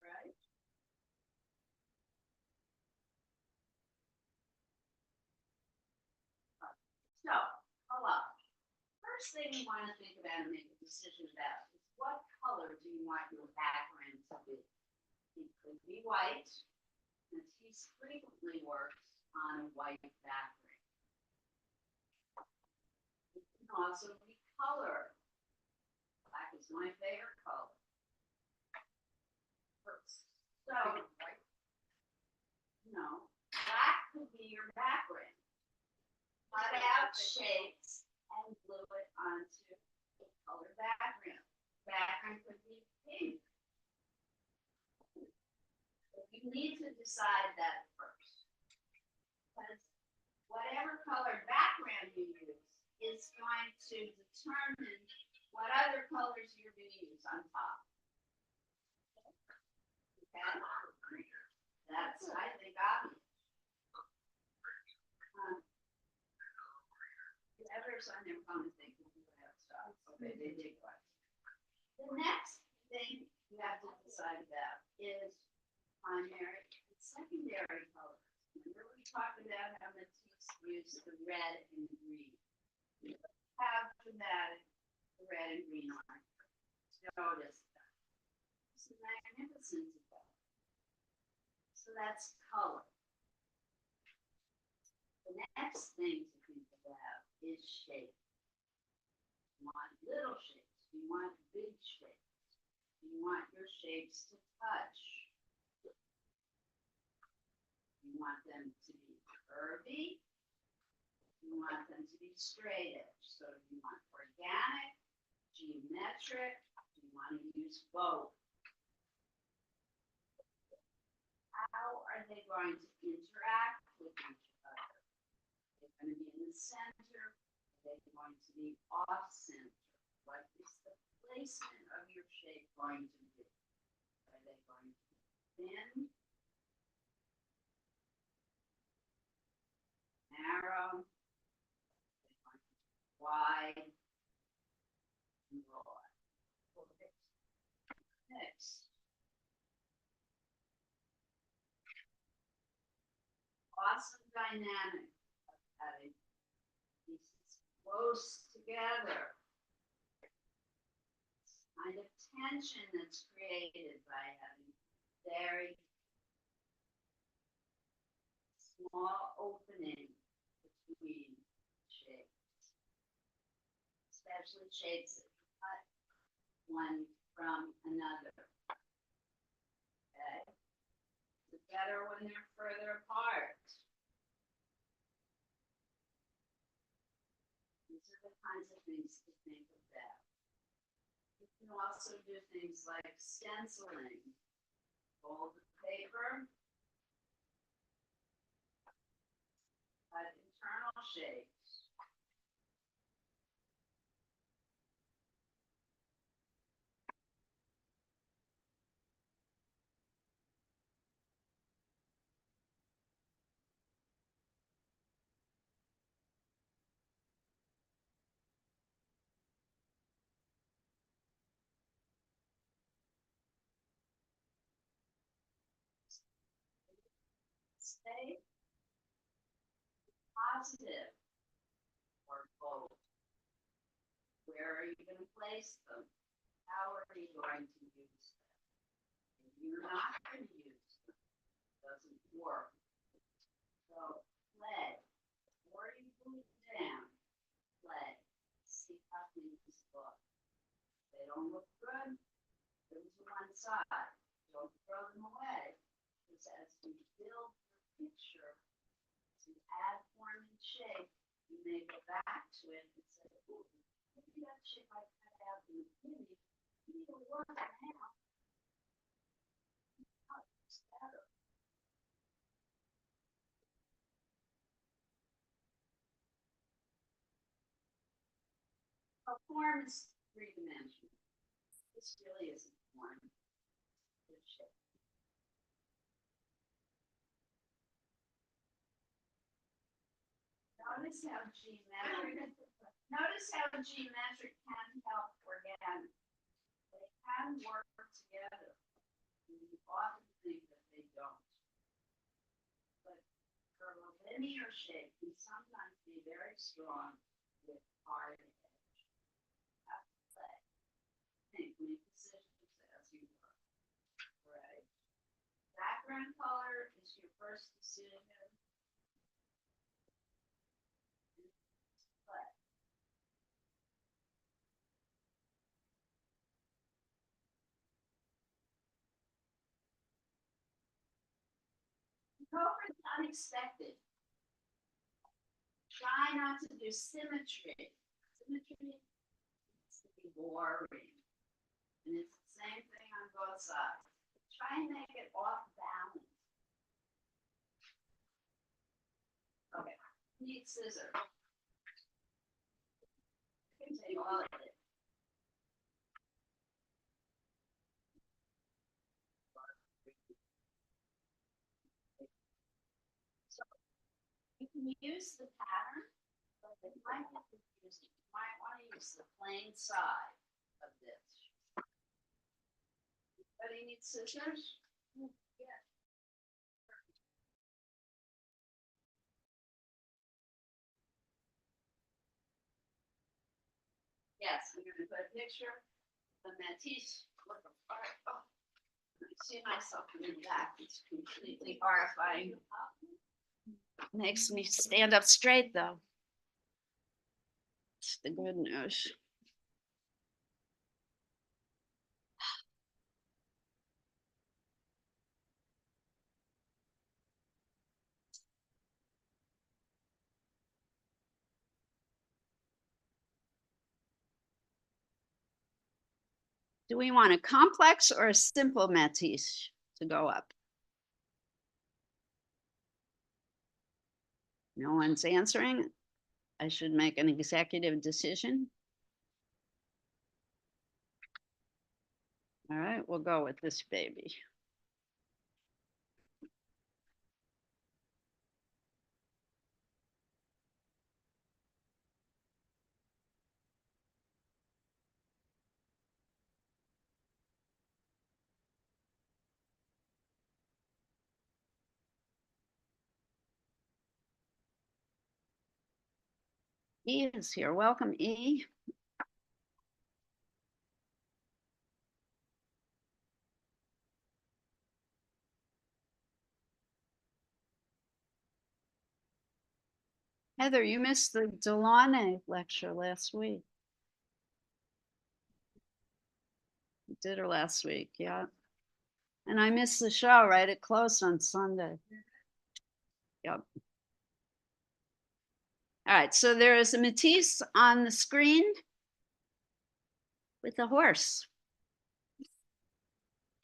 Right? So, collage. First thing you want to think about and make a decision about is what color do you want your background to be? It could be white, and he frequently works on a white background. It can also be color. Black is my favorite color. So, black could be your background. Cut out shapes and glue it onto a color background. Background could be pink. But you need to decide that first. Because whatever color background you use is going to determine what other colors you're going to use on top. Okay? That's, I think, obvious. Whoever's on their phone is thinking about stuff. Okay, they dig right. The next thing you have to decide about is primary and secondary colors. Remember we talked about how Matisse used the red and green. How dramatic the red and green are. Notice that. It's the magnificence of that. So that's color. The next thing to think about is shape. You want little shapes. You want big shapes. You want your shapes to touch. You want them to be curvy. You want them to be straight edge. So you want organic, geometric. You want to use both. How are they going to interact with each other? They're going to be in the center. They're going to be off center. What is the placement of your shape going to be? Are they going to be thin, narrow, wide, and broad? Next. Awesome dynamic of having pieces close together. This kind of tension that's created by having very small opening between shapes, especially shapes that cut one from another. Okay? It's better when they're further apart. These are the kinds of things to think about. You can also do things like stenciling. Fold the paper. Cut internal shapes. Stay positive or bold. Where are you going to place them? How are you going to use them? If you're not going to use them, it doesn't work. So play. Before you glue it down, play. See how things look. If they don't look good, put them to one side. Don't throw them away. Because as you build your picture, to add form and shape, you may go back to it and say, ooh, maybe that shape I cut out in the beginning, need to work now. Oh, it's better. A form is three-dimensional. This really isn't form. It's shape. Notice how geometric can help organic. They can work together. You often think that they don't. But for a linear shape can sometimes be very strong with hard edge. Have to play. Think, make decisions as you work. Right? Background color is your first decision. Go for the unexpected. Try not to do symmetry. Symmetry is to be boring. And it's the same thing on both sides. Try and make it off balance. Okay, need scissors. Take all of it. So you can use the pattern, but it might be confusing. You might want to use the plain side of this. Anybody need scissors? Yeah. Yes, I'm gonna put a picture of Matisse. Look apart. Oh, I see myself in the back. It's completely horrifying. Makes me stand up straight though. It's the good news. Do we want a complex or a simple Matisse to go up? No one's answering. I should make an executive decision. All right, we'll go with this baby. E is here. Welcome, E. Heather, you missed the Delaunay lecture last week. You did her last week, yeah. And I missed the show, right? It closed on Sunday. Yep. All right, so there is a Matisse on the screen with a horse. I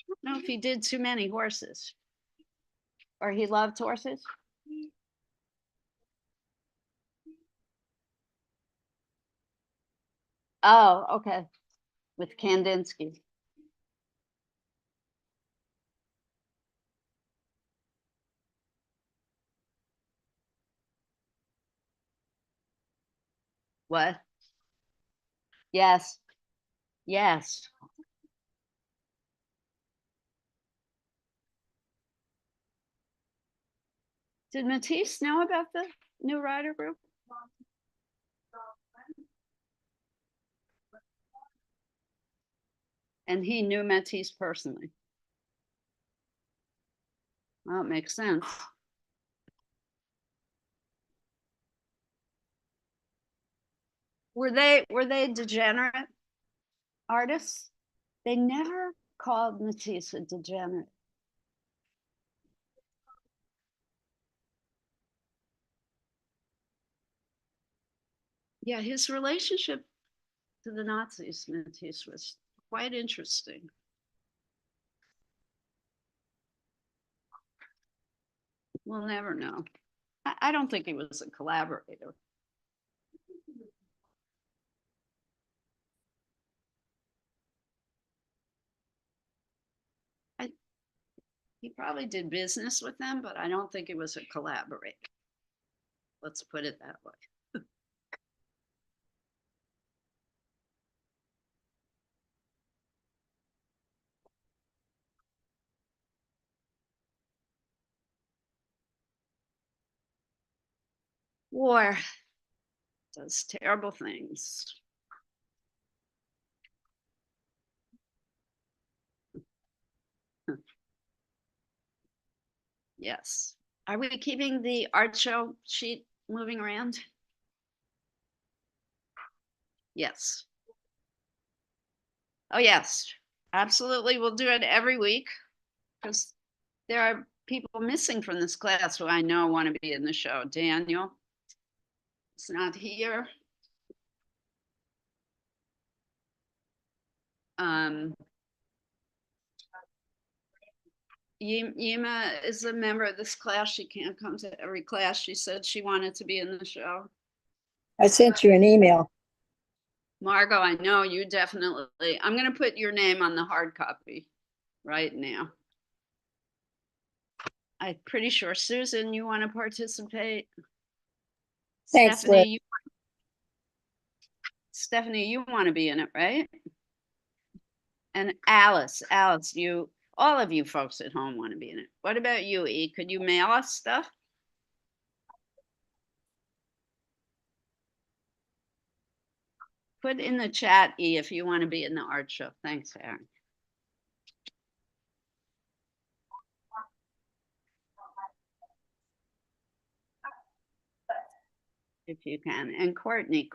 don't know if he did too many horses or he loved horses. Oh, okay. With Kandinsky. What? Yes. Yes. Did Matisse know about the New Rider group? And he knew Matisse personally. Well, it makes sense. Were they degenerate artists? They never called Matisse a degenerate. Yeah, his relationship to the Nazis, Matisse, was quite interesting. We'll never know. I don't think he was a collaborator. He probably did business with them, but I don't think he was a collaborator. Let's put it that way. War does terrible things. Yes. Are we keeping the art show sheet moving around? Yes. Oh, yes, absolutely. We'll do it every week because there are people missing from this class who I know want to be in the show. Daniel is not here. Yima is a member of this class. She can't come to every class. She said she wanted to be in the show. I sent you an email. Margot, I know you definitely. I'm going to put your name on the hard copy right now. I'm pretty sure, Susan, you want to participate? Thanks, Stephanie, you want to be in it, right? And Alice, all of you folks at home want to be in it. What about you, E? Could you mail us stuff? Put in the chat, E, if you want to be in the art show. Thanks, Aaron. If you can. And Courtney,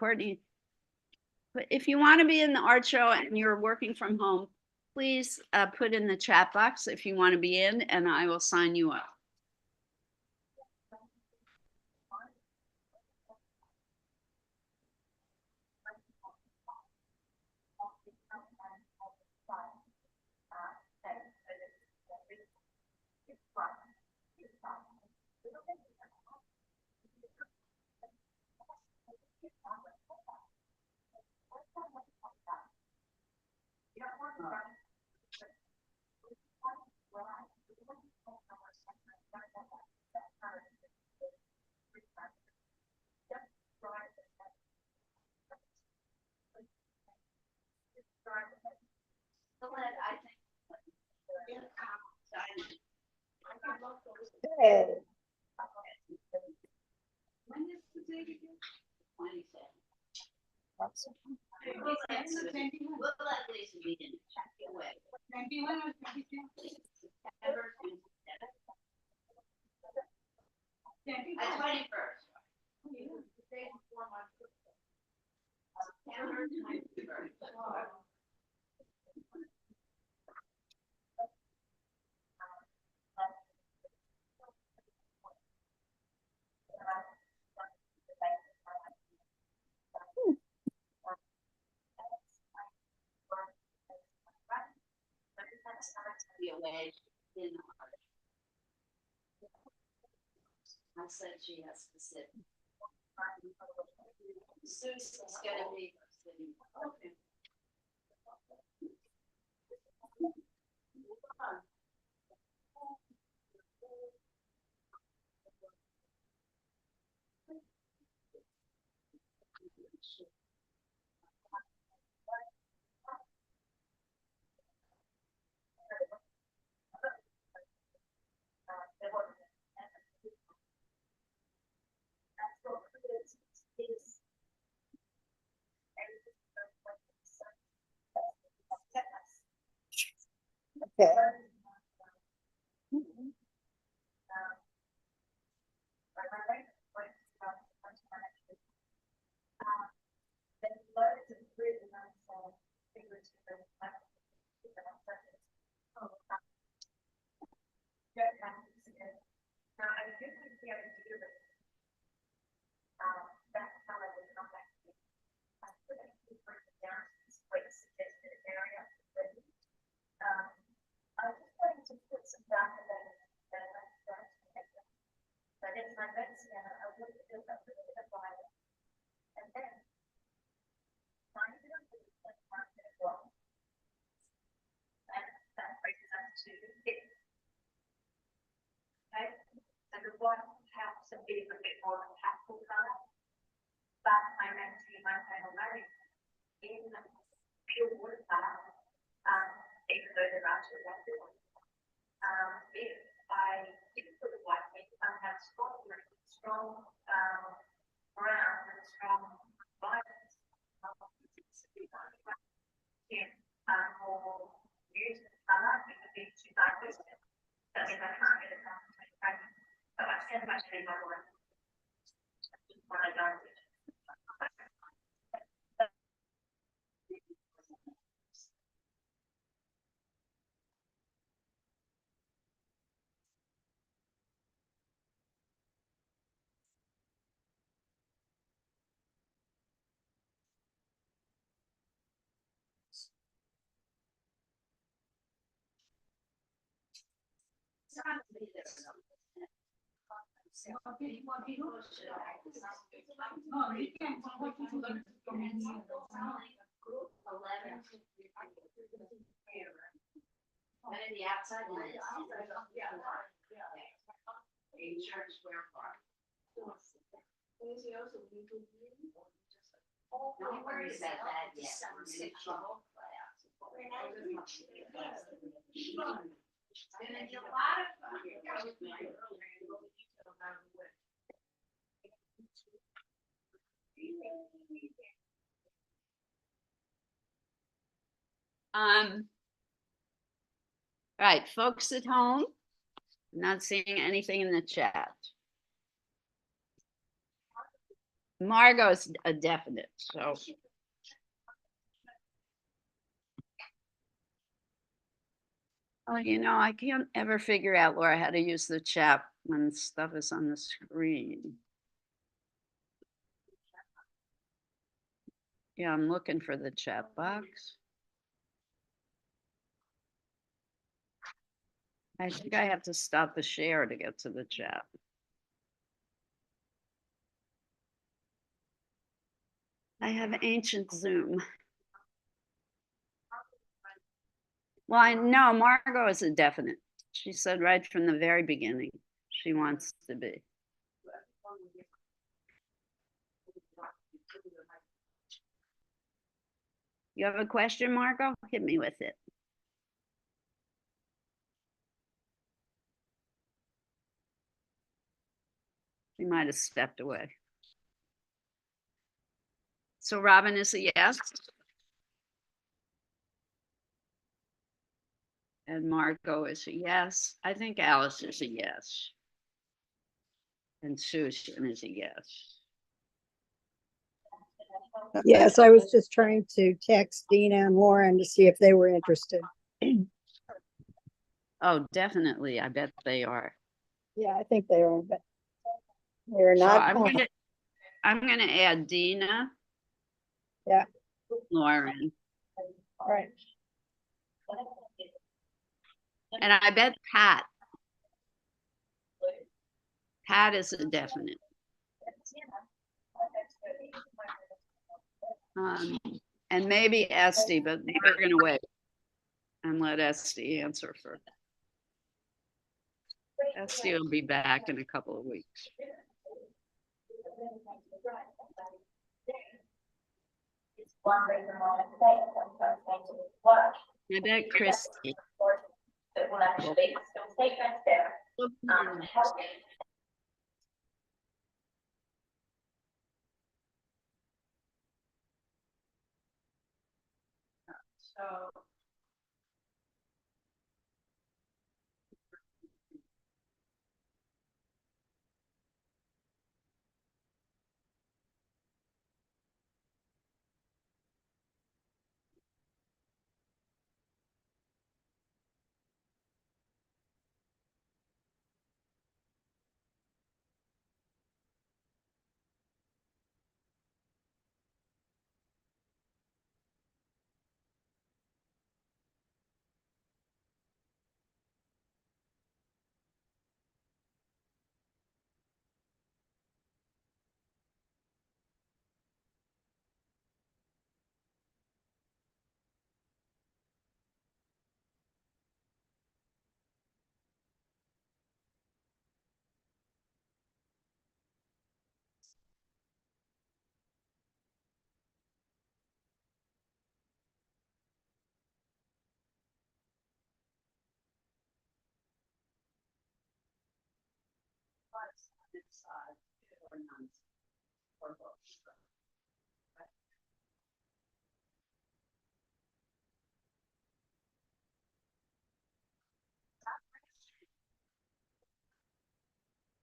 if you want to be in the art show and you're working from home, please put in the chat box if you want to be in, and I will sign you up. Hey. When is the date again? 27. Awesome. We'll let Lisa be in. Check your way. September 27. At 21st. September 21st. I said she has to sit. Susan's gonna be sitting. Okay. Okay. The outside line. Don't worry about that yet. We're gonna trouble. It's gonna be a lot of fun. All right, folks at home, not seeing anything in the chat. Margot's a definite, so. Oh, you know, I can't ever figure out, Laura, how to use the chat when stuff is on the screen. Yeah, I'm looking for the chat box. I think I have to stop the share to get to the chat. I have ancient Zoom. Well, I know Margot is a definite. She said right from the very beginning, she wants to be. You have a question, Margot? Hit me with it. She might have stepped away. So Robin is a yes. And Margot is a yes. I think Alice is a yes. And Susan is a yes. Yes, I was just trying to text Dina and Lauren to see if they were interested. Oh, definitely. I bet they are. Yeah, I think they are, but they're So not. I'm gonna add Dina. Yeah. Lauren. All right. And I bet Pat. Pat is a definite. And maybe Esty, but we're gonna wait and let Esty answer first. Esty will be back in a couple of weeks. I bet Christy. So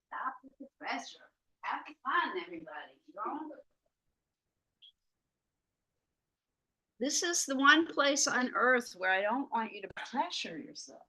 stop with the pressure. Have fun, everybody. This is the one place on earth where I don't want you to pressure yourself.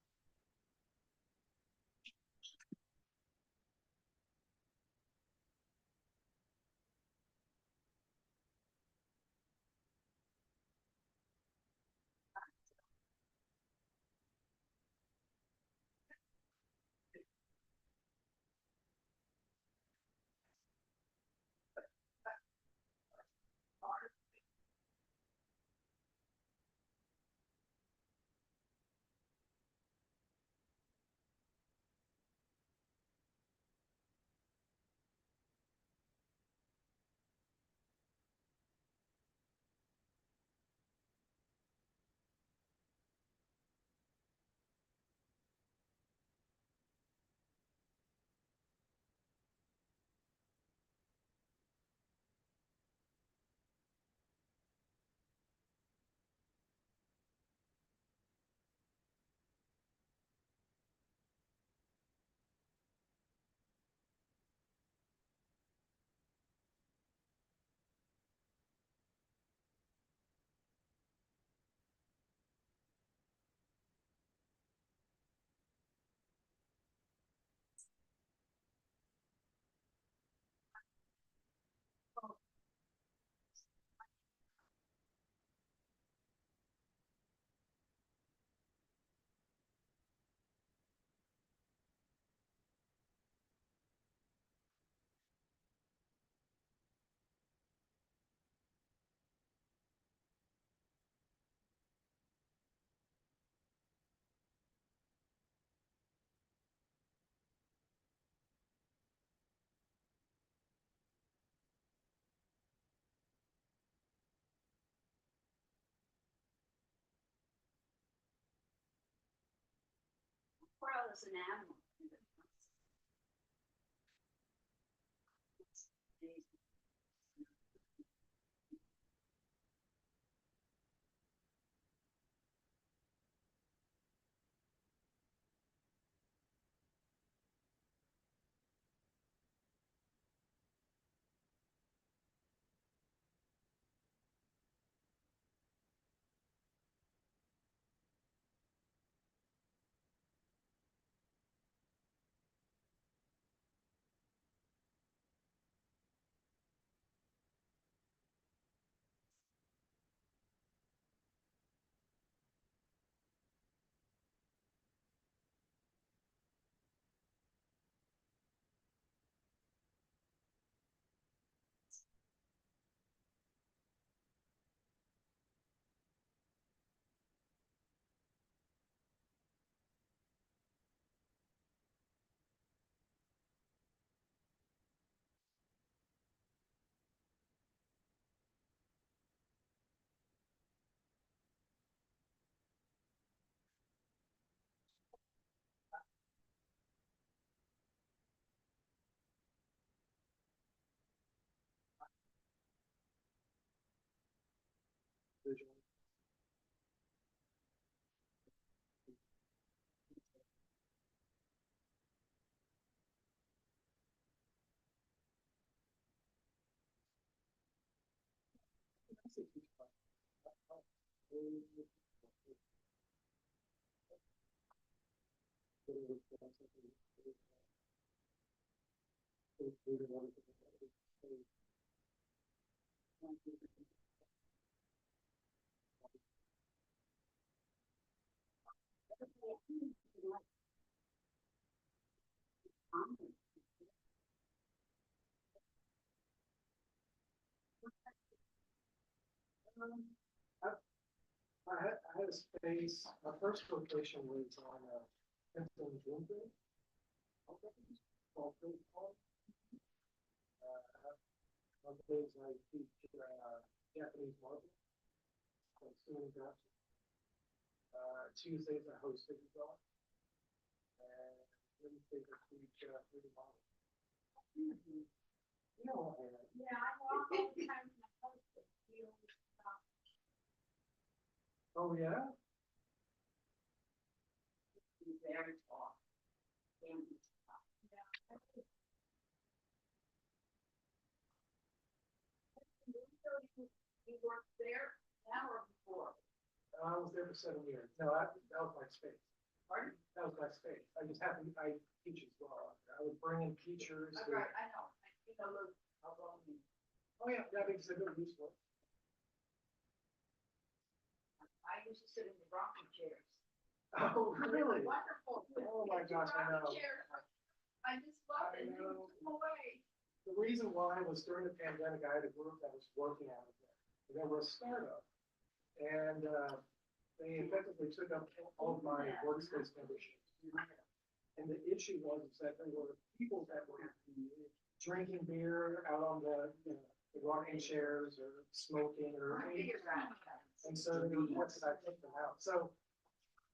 as an animal. I had a space, my first location was on Princeton Bloomfield. One days I teach Japanese market. Tuesdays I host Big Dog. And Wednesdays I teach Free Model. You know what I mean? Yeah, I walk all the time from the post it feels Oh, yeah? Very tall. Can be tall. you work there now or before? I was there for 7 years. No, that was my space. Pardon? That was my space. I just happened, I teach as well. I would bring in teachers. All right, I know. You know, look, how long you. Oh, yeah, that makes it good useful. I used to sit in the rocking chairs. Oh, They were really? wonderful. Oh, my gosh, I know. Rocking chairs. I just loved I it. You know. took them away. The reason why was during the pandemic, I had a group that was working out of there. And they were a startup. And they effectively took up all of my workspace memberships. And the issue was that there were people that were drinking beer out on the rocking chairs or smoking or. And so they requested I take them out. So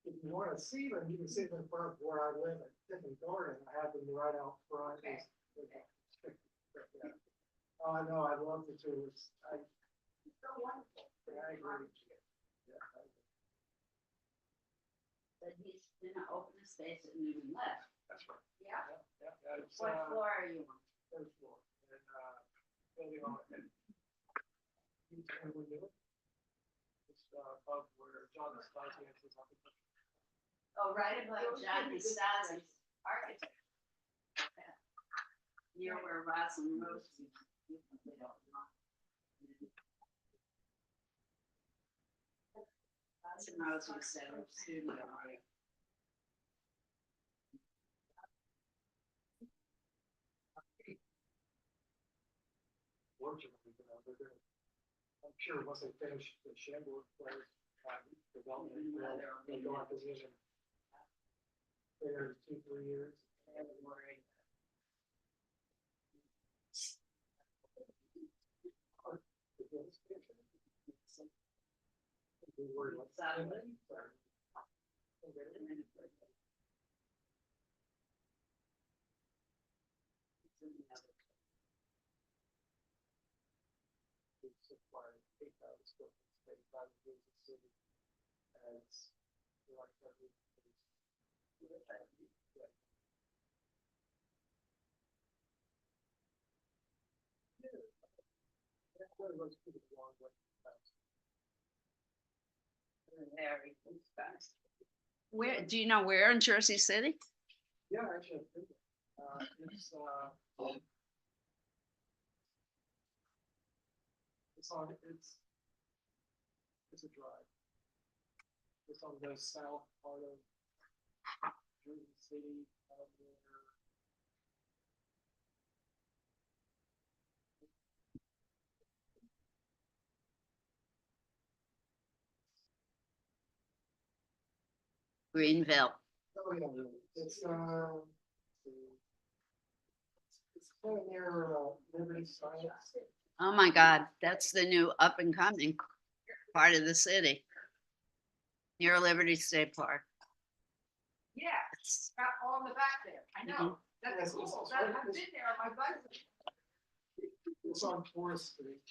if you want to see them, you can see them in front of where I live at Tiffin Garden. I have them right out front. Okay. Oh, I know, I love the tours. So wonderful. I agree. Yeah, But he's gonna open a space and then left. that's right. Yeah. Yeah, it's, What floor are you on? third floor. And, building on it. It's above where John Stasiak is on the. Oh, right above John Stasi's architect. Okay. Near where Roslyn Rose is. Roslyn Rose was set up studio. Fortunately, they're gonna, I'm sure once they finish the Chambord place, development, they'll go on position. For 2-3 years. And worried. city as like every. That really looks pretty long way. Very fast. Where, do you know where in Jersey City? Yeah, actually, I've been there. It's it's a drive. It's on the south part of Jersey City, out there. Greenville. Oh, yeah, it's kind of near Liberty Science. Oh my God, that's the new up and coming part of the city. Near Liberty State Park. Yeah, It's- all in the back there. I know. That's Yes, cool. it's- I've been there on my bicycle. It's on Forest Street.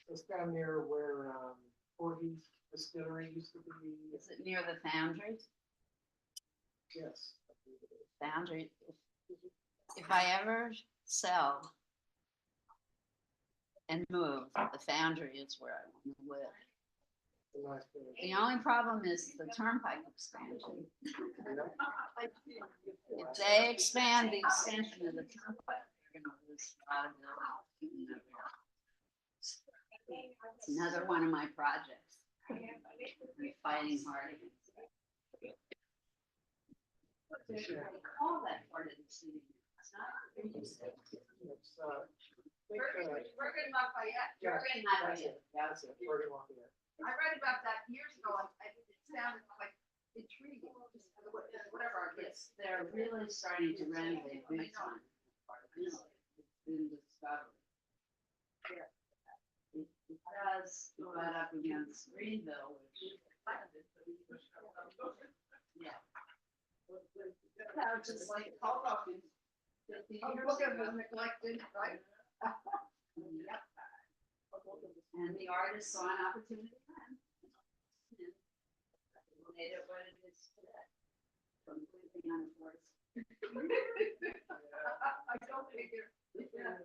It's down near where Corby's Distillery used to be. Is it near the foundry? Yes. Foundry. If I ever sell and move, the foundry is where I want to live. The nice village. The only problem is the turnpike expansion. If they expand the extension of the turnpike, they're gonna lose a lot of buildings. It's another one of my projects. I'm fighting hard against it. They call that part of the city. It's not. It's, Bergen Lafayette. Yeah. Bergen That's Lafayette. it, that's it, Bergen Lafayette. I read about that years ago. It sounded like intriguing, just whatever it is. They're really starting to renovate big time. It's been discovered. It does butt up against Greenville, which. Yeah. Yeah, just like Hoboken. 50 years Hoboken ago. was neglected, right? Yep. And the artist saw an opportunity then. And made it what it is today. Completely unenforced. I don't figure. Yeah.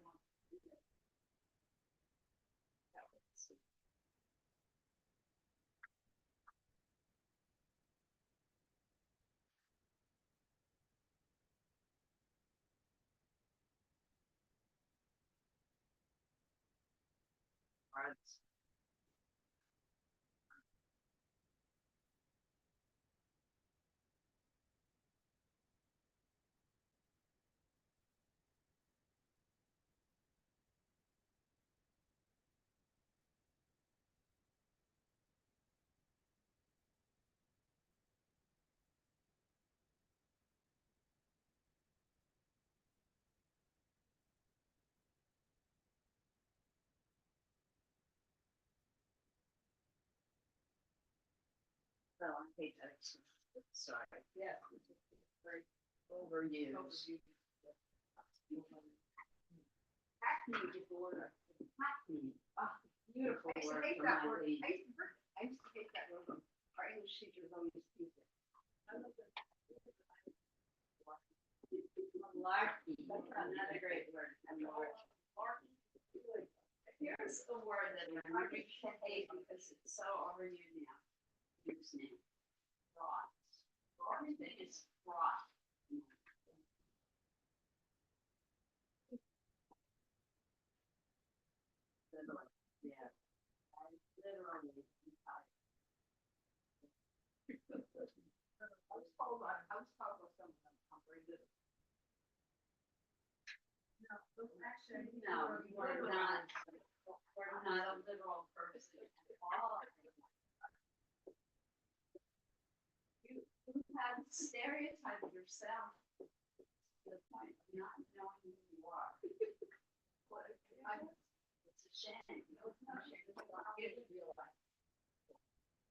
Artists. So I hate that. Sorry. Yeah. Very overused. Hackney before. Hackney. Ah, beautiful I used to word hate for that my word. lead. I used to hate that word. Our English teachers always used it. Malarkey, another great word. Here's a word that I really hate because it's so overused now. Use now. Fraud. Everything is fraud. Literally, yeah. I literally. I was told by someone I'm very good. No, actually, No, we're not a literal person at all. You have stereotyped yourself to the point of not knowing who you are. It's a shame. No, it's not a shame. It's not good to realize.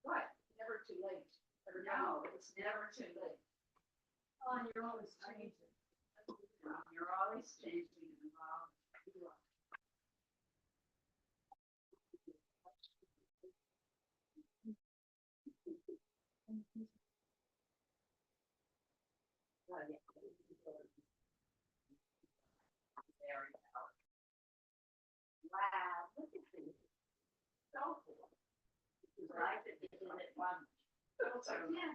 What? Never too late. No, it's never too late. Oh, and you're always changing. You're always changing and evolving. Right, it did it one. Yeah.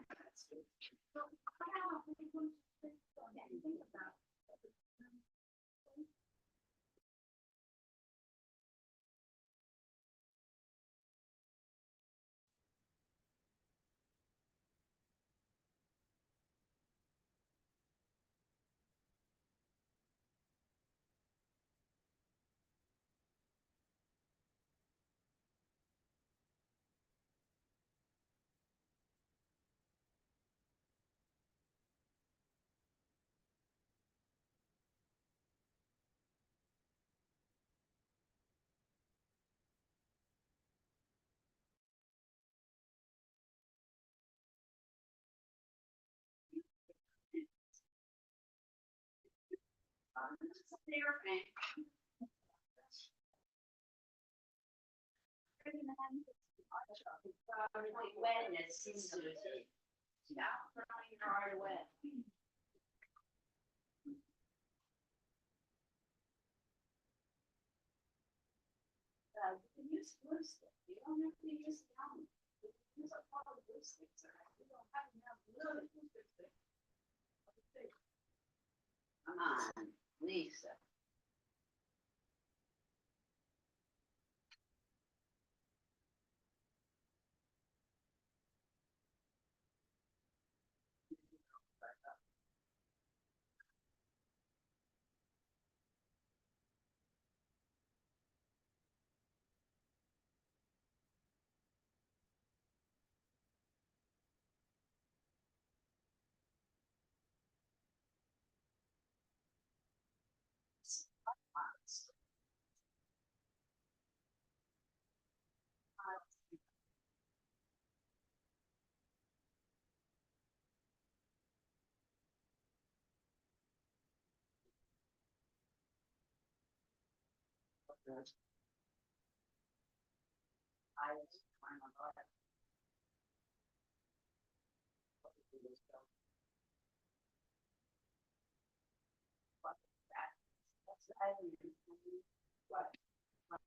You can use glue stick. You don't have to use gum. You can use a lot of glue sticks. You don't have to have glue stick. Come on, Lisa. I was trying to buy it. That's the island. What?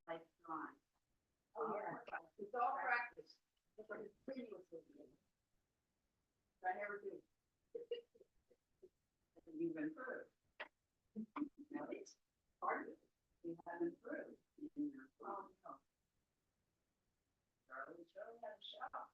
Like gone. Oh, yeah. It's all practice. It's like it's pretty much what you do. I never do. You've improved. Now it's part of it. You have improved. Oh, no. Charlie had a shop.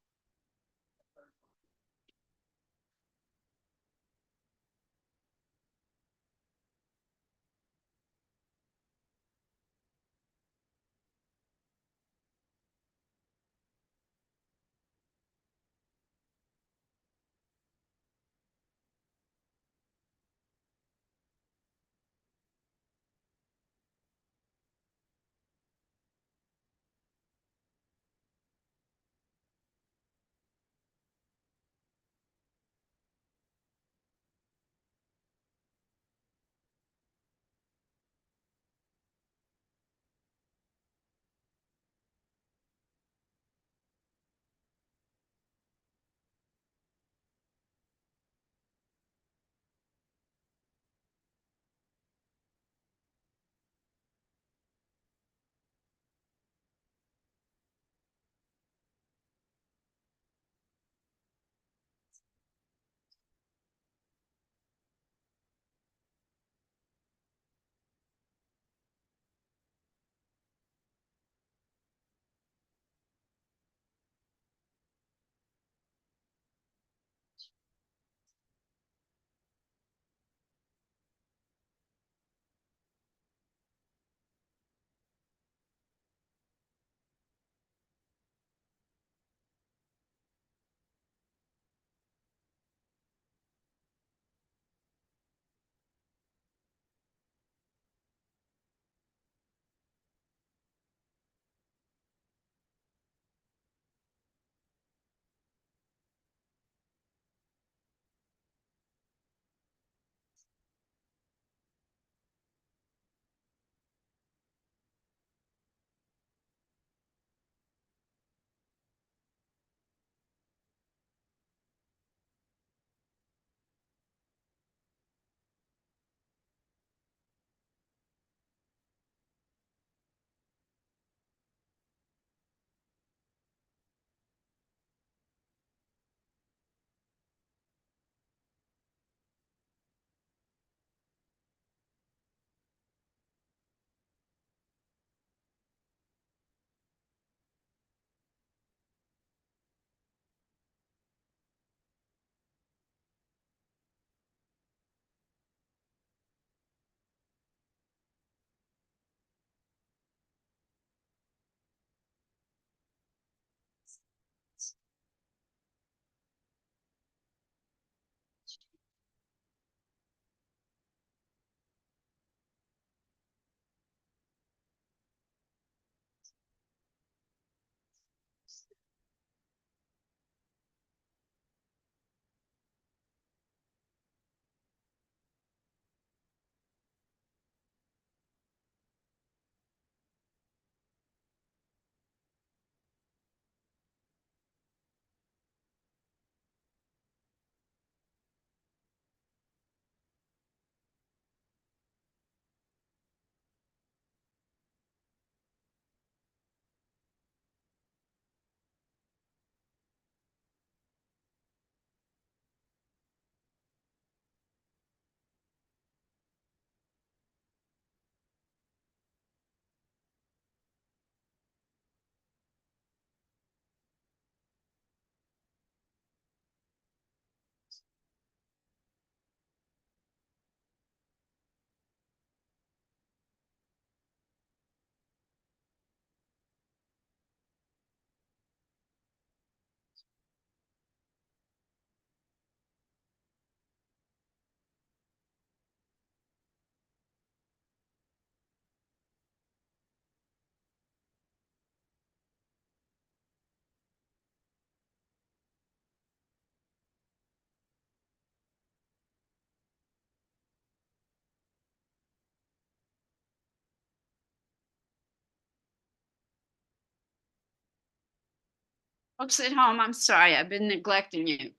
Folks at home, I'm sorry, I've been neglecting you.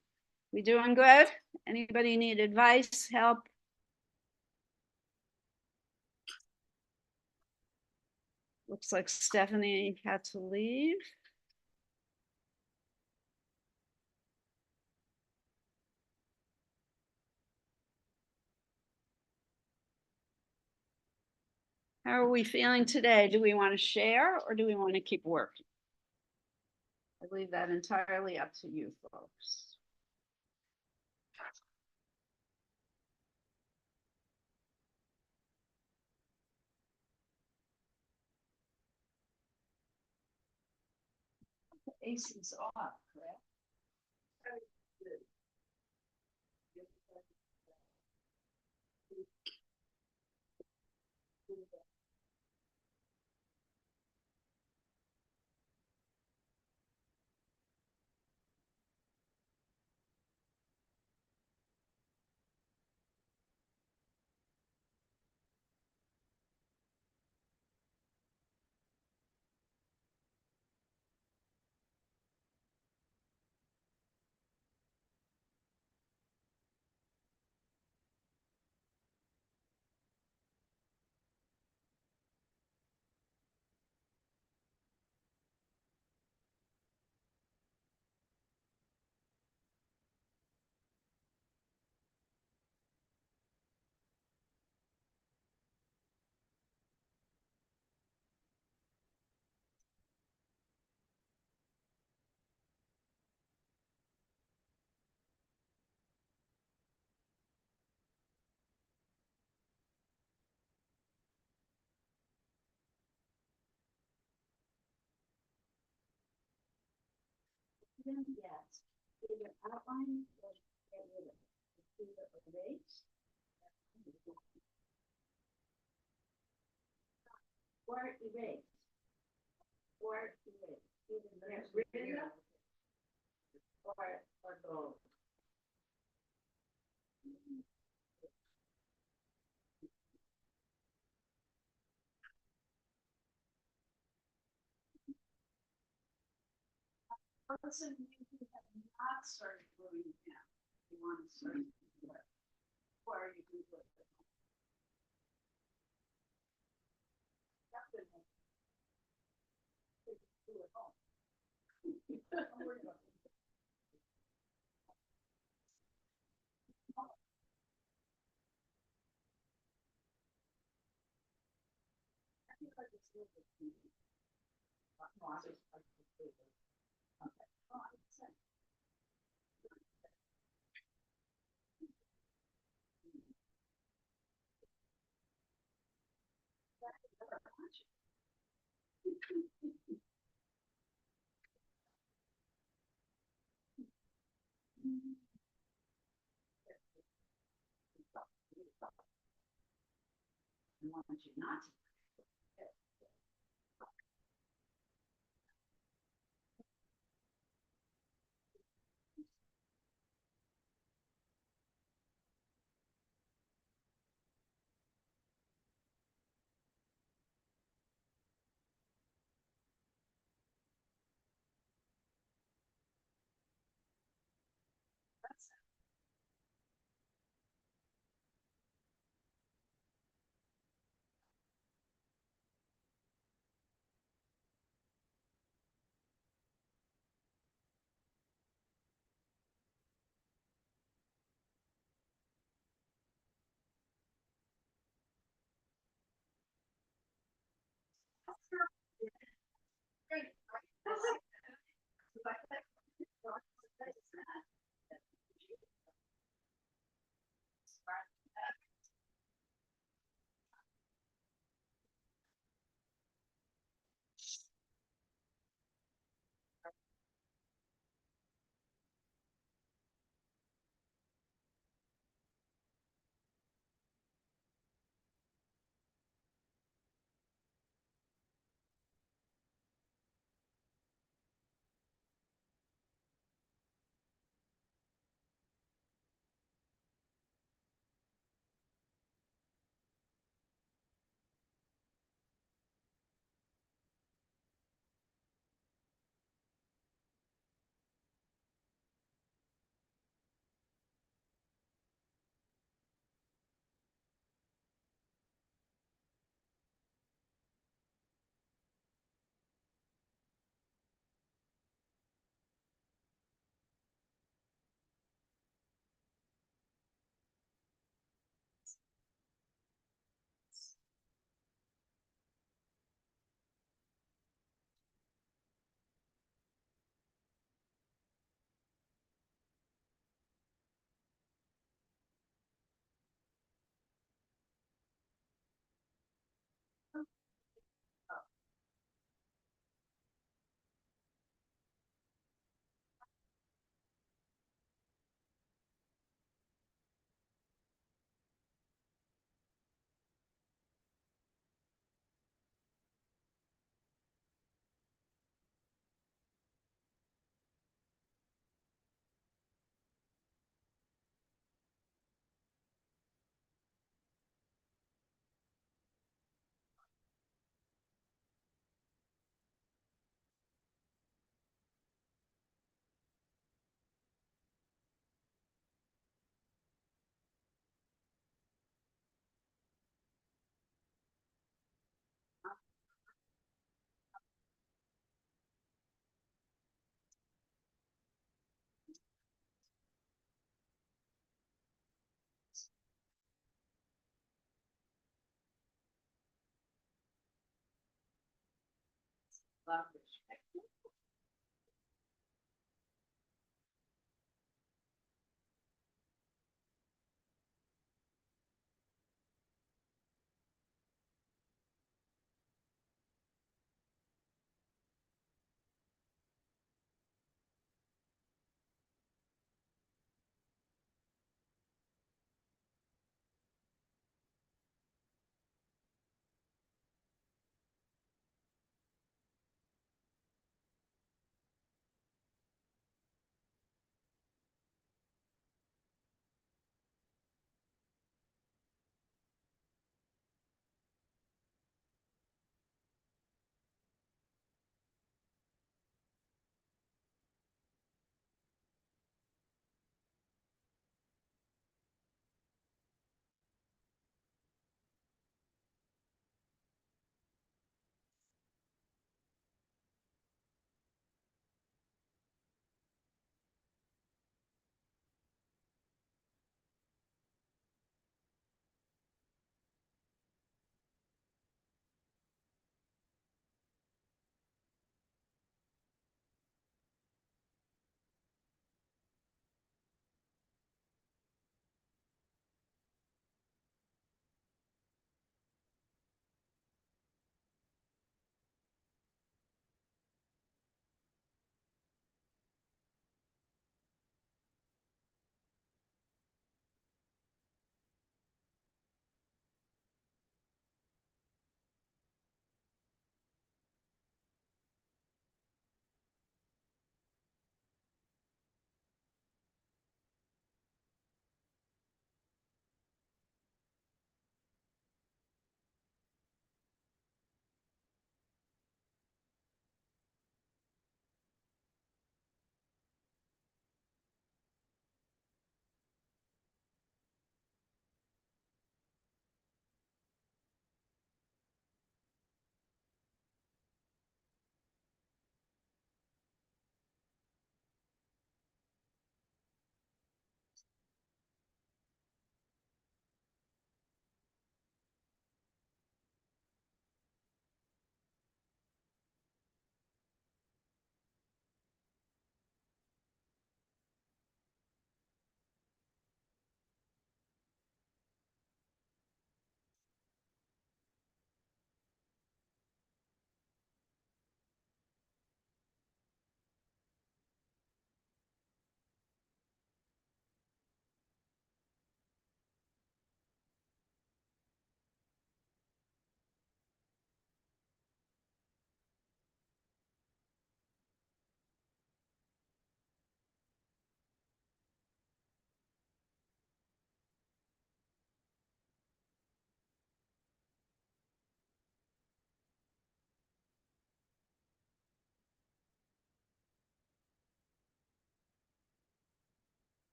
We doing good? Anybody need advice, help? Looks like Stephanie had to leave. How are we feeling today? Do we want to share or do we want to keep working? I leave that entirely up to you folks. The AC's off, correct? Yes. Either outline or get rid of it. Either erase or erase. Or erase. Either get rid of or go. Person who have not started growing now, you want to start work, or you can put it. I want you not to. Love this.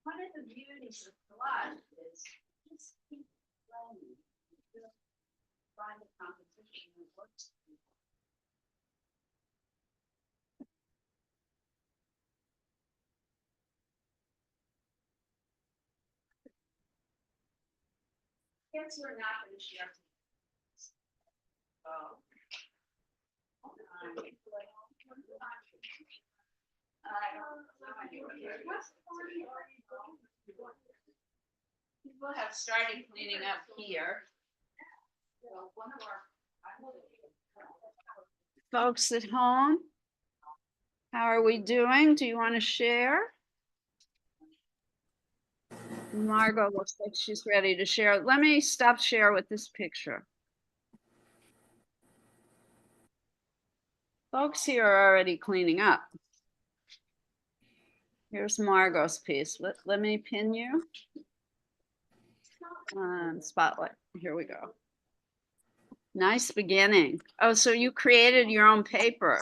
One of the beauties of collage is just keep playing. You just find a composition that works. for you. Guess we're not going to share. So, people have started cleaning up here. Folks at home, how are we doing? Do you want to share? Margot looks like she's ready to share. Let me stop share with this picture. Folks here are already cleaning up. Here's Margot's piece. Let me pin you. Spotlight. Here we go. Nice beginning. Oh, so you created your own paper.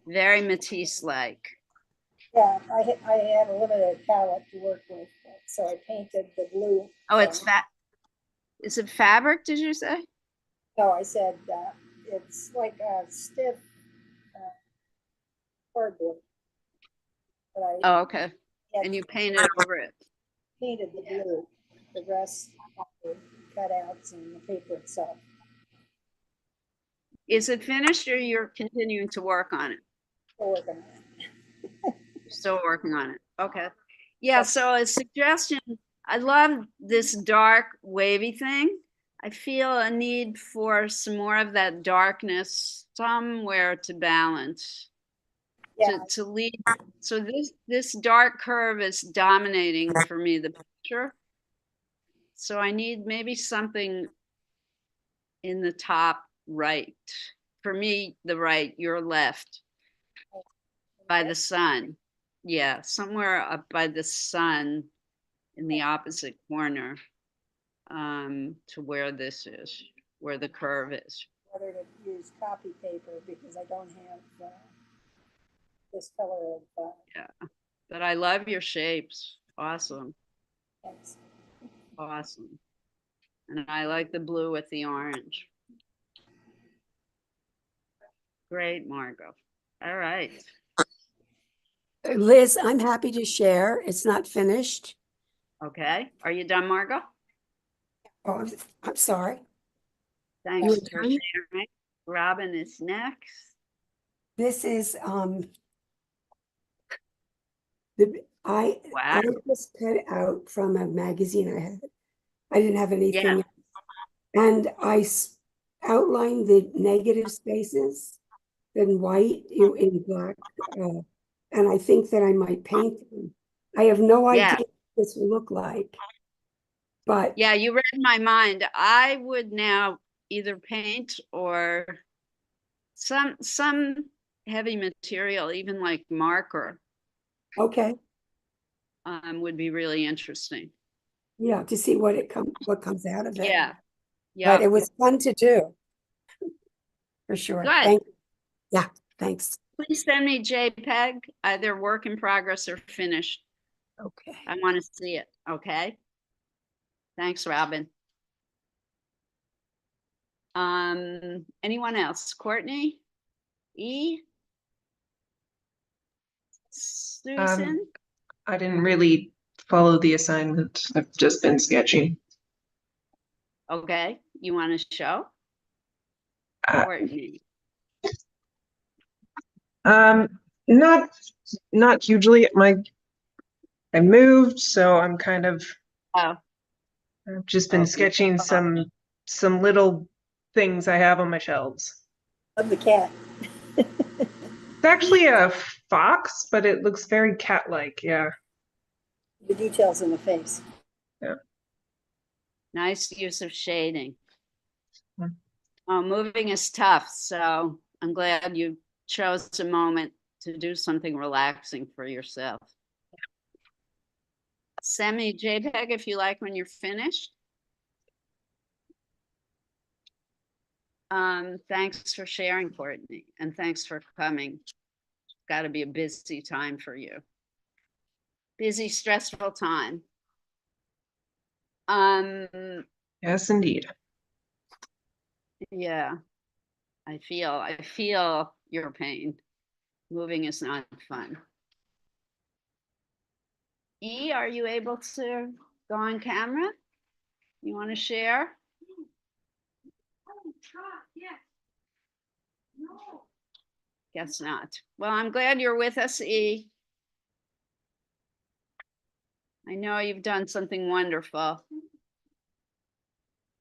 Very Matisse-like. Yeah, I had a limited palette to work with, so I painted the blue. Oh, it's fat. Is it fabric, did you say? No, I said, it's like a stiff cardboard. But I Oh, okay. had And you painted over it. painted the blue, the rest of the cutouts and the paper itself. Is it finished or you're continuing to work on it? Still working on it. Still working on it. Okay. Yeah, so a suggestion, I love this dark wavy thing. I feel a need for some more of that darkness somewhere to balance, Yeah, to lead. So this dark curve is dominating for me the picture. So I need maybe something in the top right. For me, the right, your left, by the sun. Yeah, somewhere up by the sun in the opposite corner to where this is, where the curve is. whether to use copy paper because I don't have this color of But I love your shapes. Awesome. thanks. Awesome. And I like the blue with the orange. Great, Margot. All right. Liz, I'm happy to share. It's not finished. Okay. Are you done, Margot? Oh, I'm sorry. Thanks You for were done? sharing. Robin is next. This is I Wow. just cut out from a magazine I had. I didn't have anything, Yeah. and outlined the negative spaces in white, in black, and I think that I might paint them. I have no Yeah. idea what this will look like, but Yeah, you read my mind. I would now either paint or some heavy material, even like marker, okay, would be really interesting. yeah, to see what comes out of it. Yeah. But Yeah. it was fun to do, for sure. Good. Yeah, thanks. Please send me JPEG, either work in progress or finished. Okay. I want to see it. Okay. Thanks, Robin. Anyone else? Courtney? E? Susan? I didn't really follow the assignment. I've just been sketching. Okay. You want to show? Uh, Courtney. Not hugely. I moved, so I'm kind of Oh, I've just been Oh. sketching some little things I have on my shelves. Of the cat. It's actually a fox, but it looks very cat-like. Yeah. The details in the face. nice use of shading. Hmm. Oh, moving is tough, so I'm glad you chose a moment to do something relaxing for yourself. Send me JPEG if you like when you're finished. Thanks for sharing, Courtney, and thanks for coming. It's got to be a busy time for you. busy, stressful time. Yes, indeed. Yeah, I feel your pain. Moving is not fun. E, are you able to go on camera? You want to share? Yes. No. Guess not. Well, I'm glad you're with us, E. I know you've done something wonderful.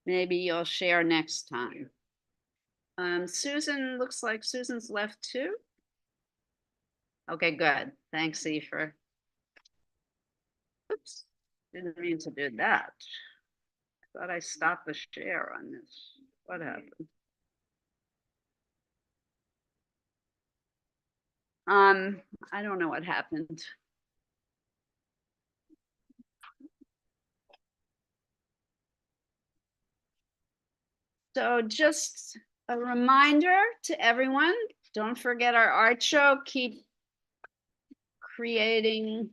Maybe you'll share next time. Susan, looks like Susan's left too. Okay, good. Thanks, E, for. Oops, didn't mean to do that. Thought I stopped the share on this. What happened? I don't know what happened. So just a reminder to everyone, don't forget our art show. Keep creating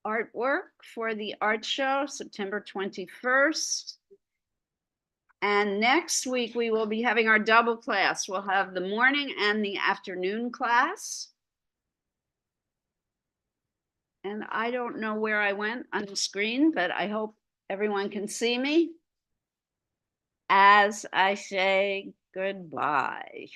artwork for the art show, September 21st. And next week, we will be having our double class. We'll have the morning and the afternoon class. And I don't know where I went on the screen, but I hope everyone can see me as I say goodbye.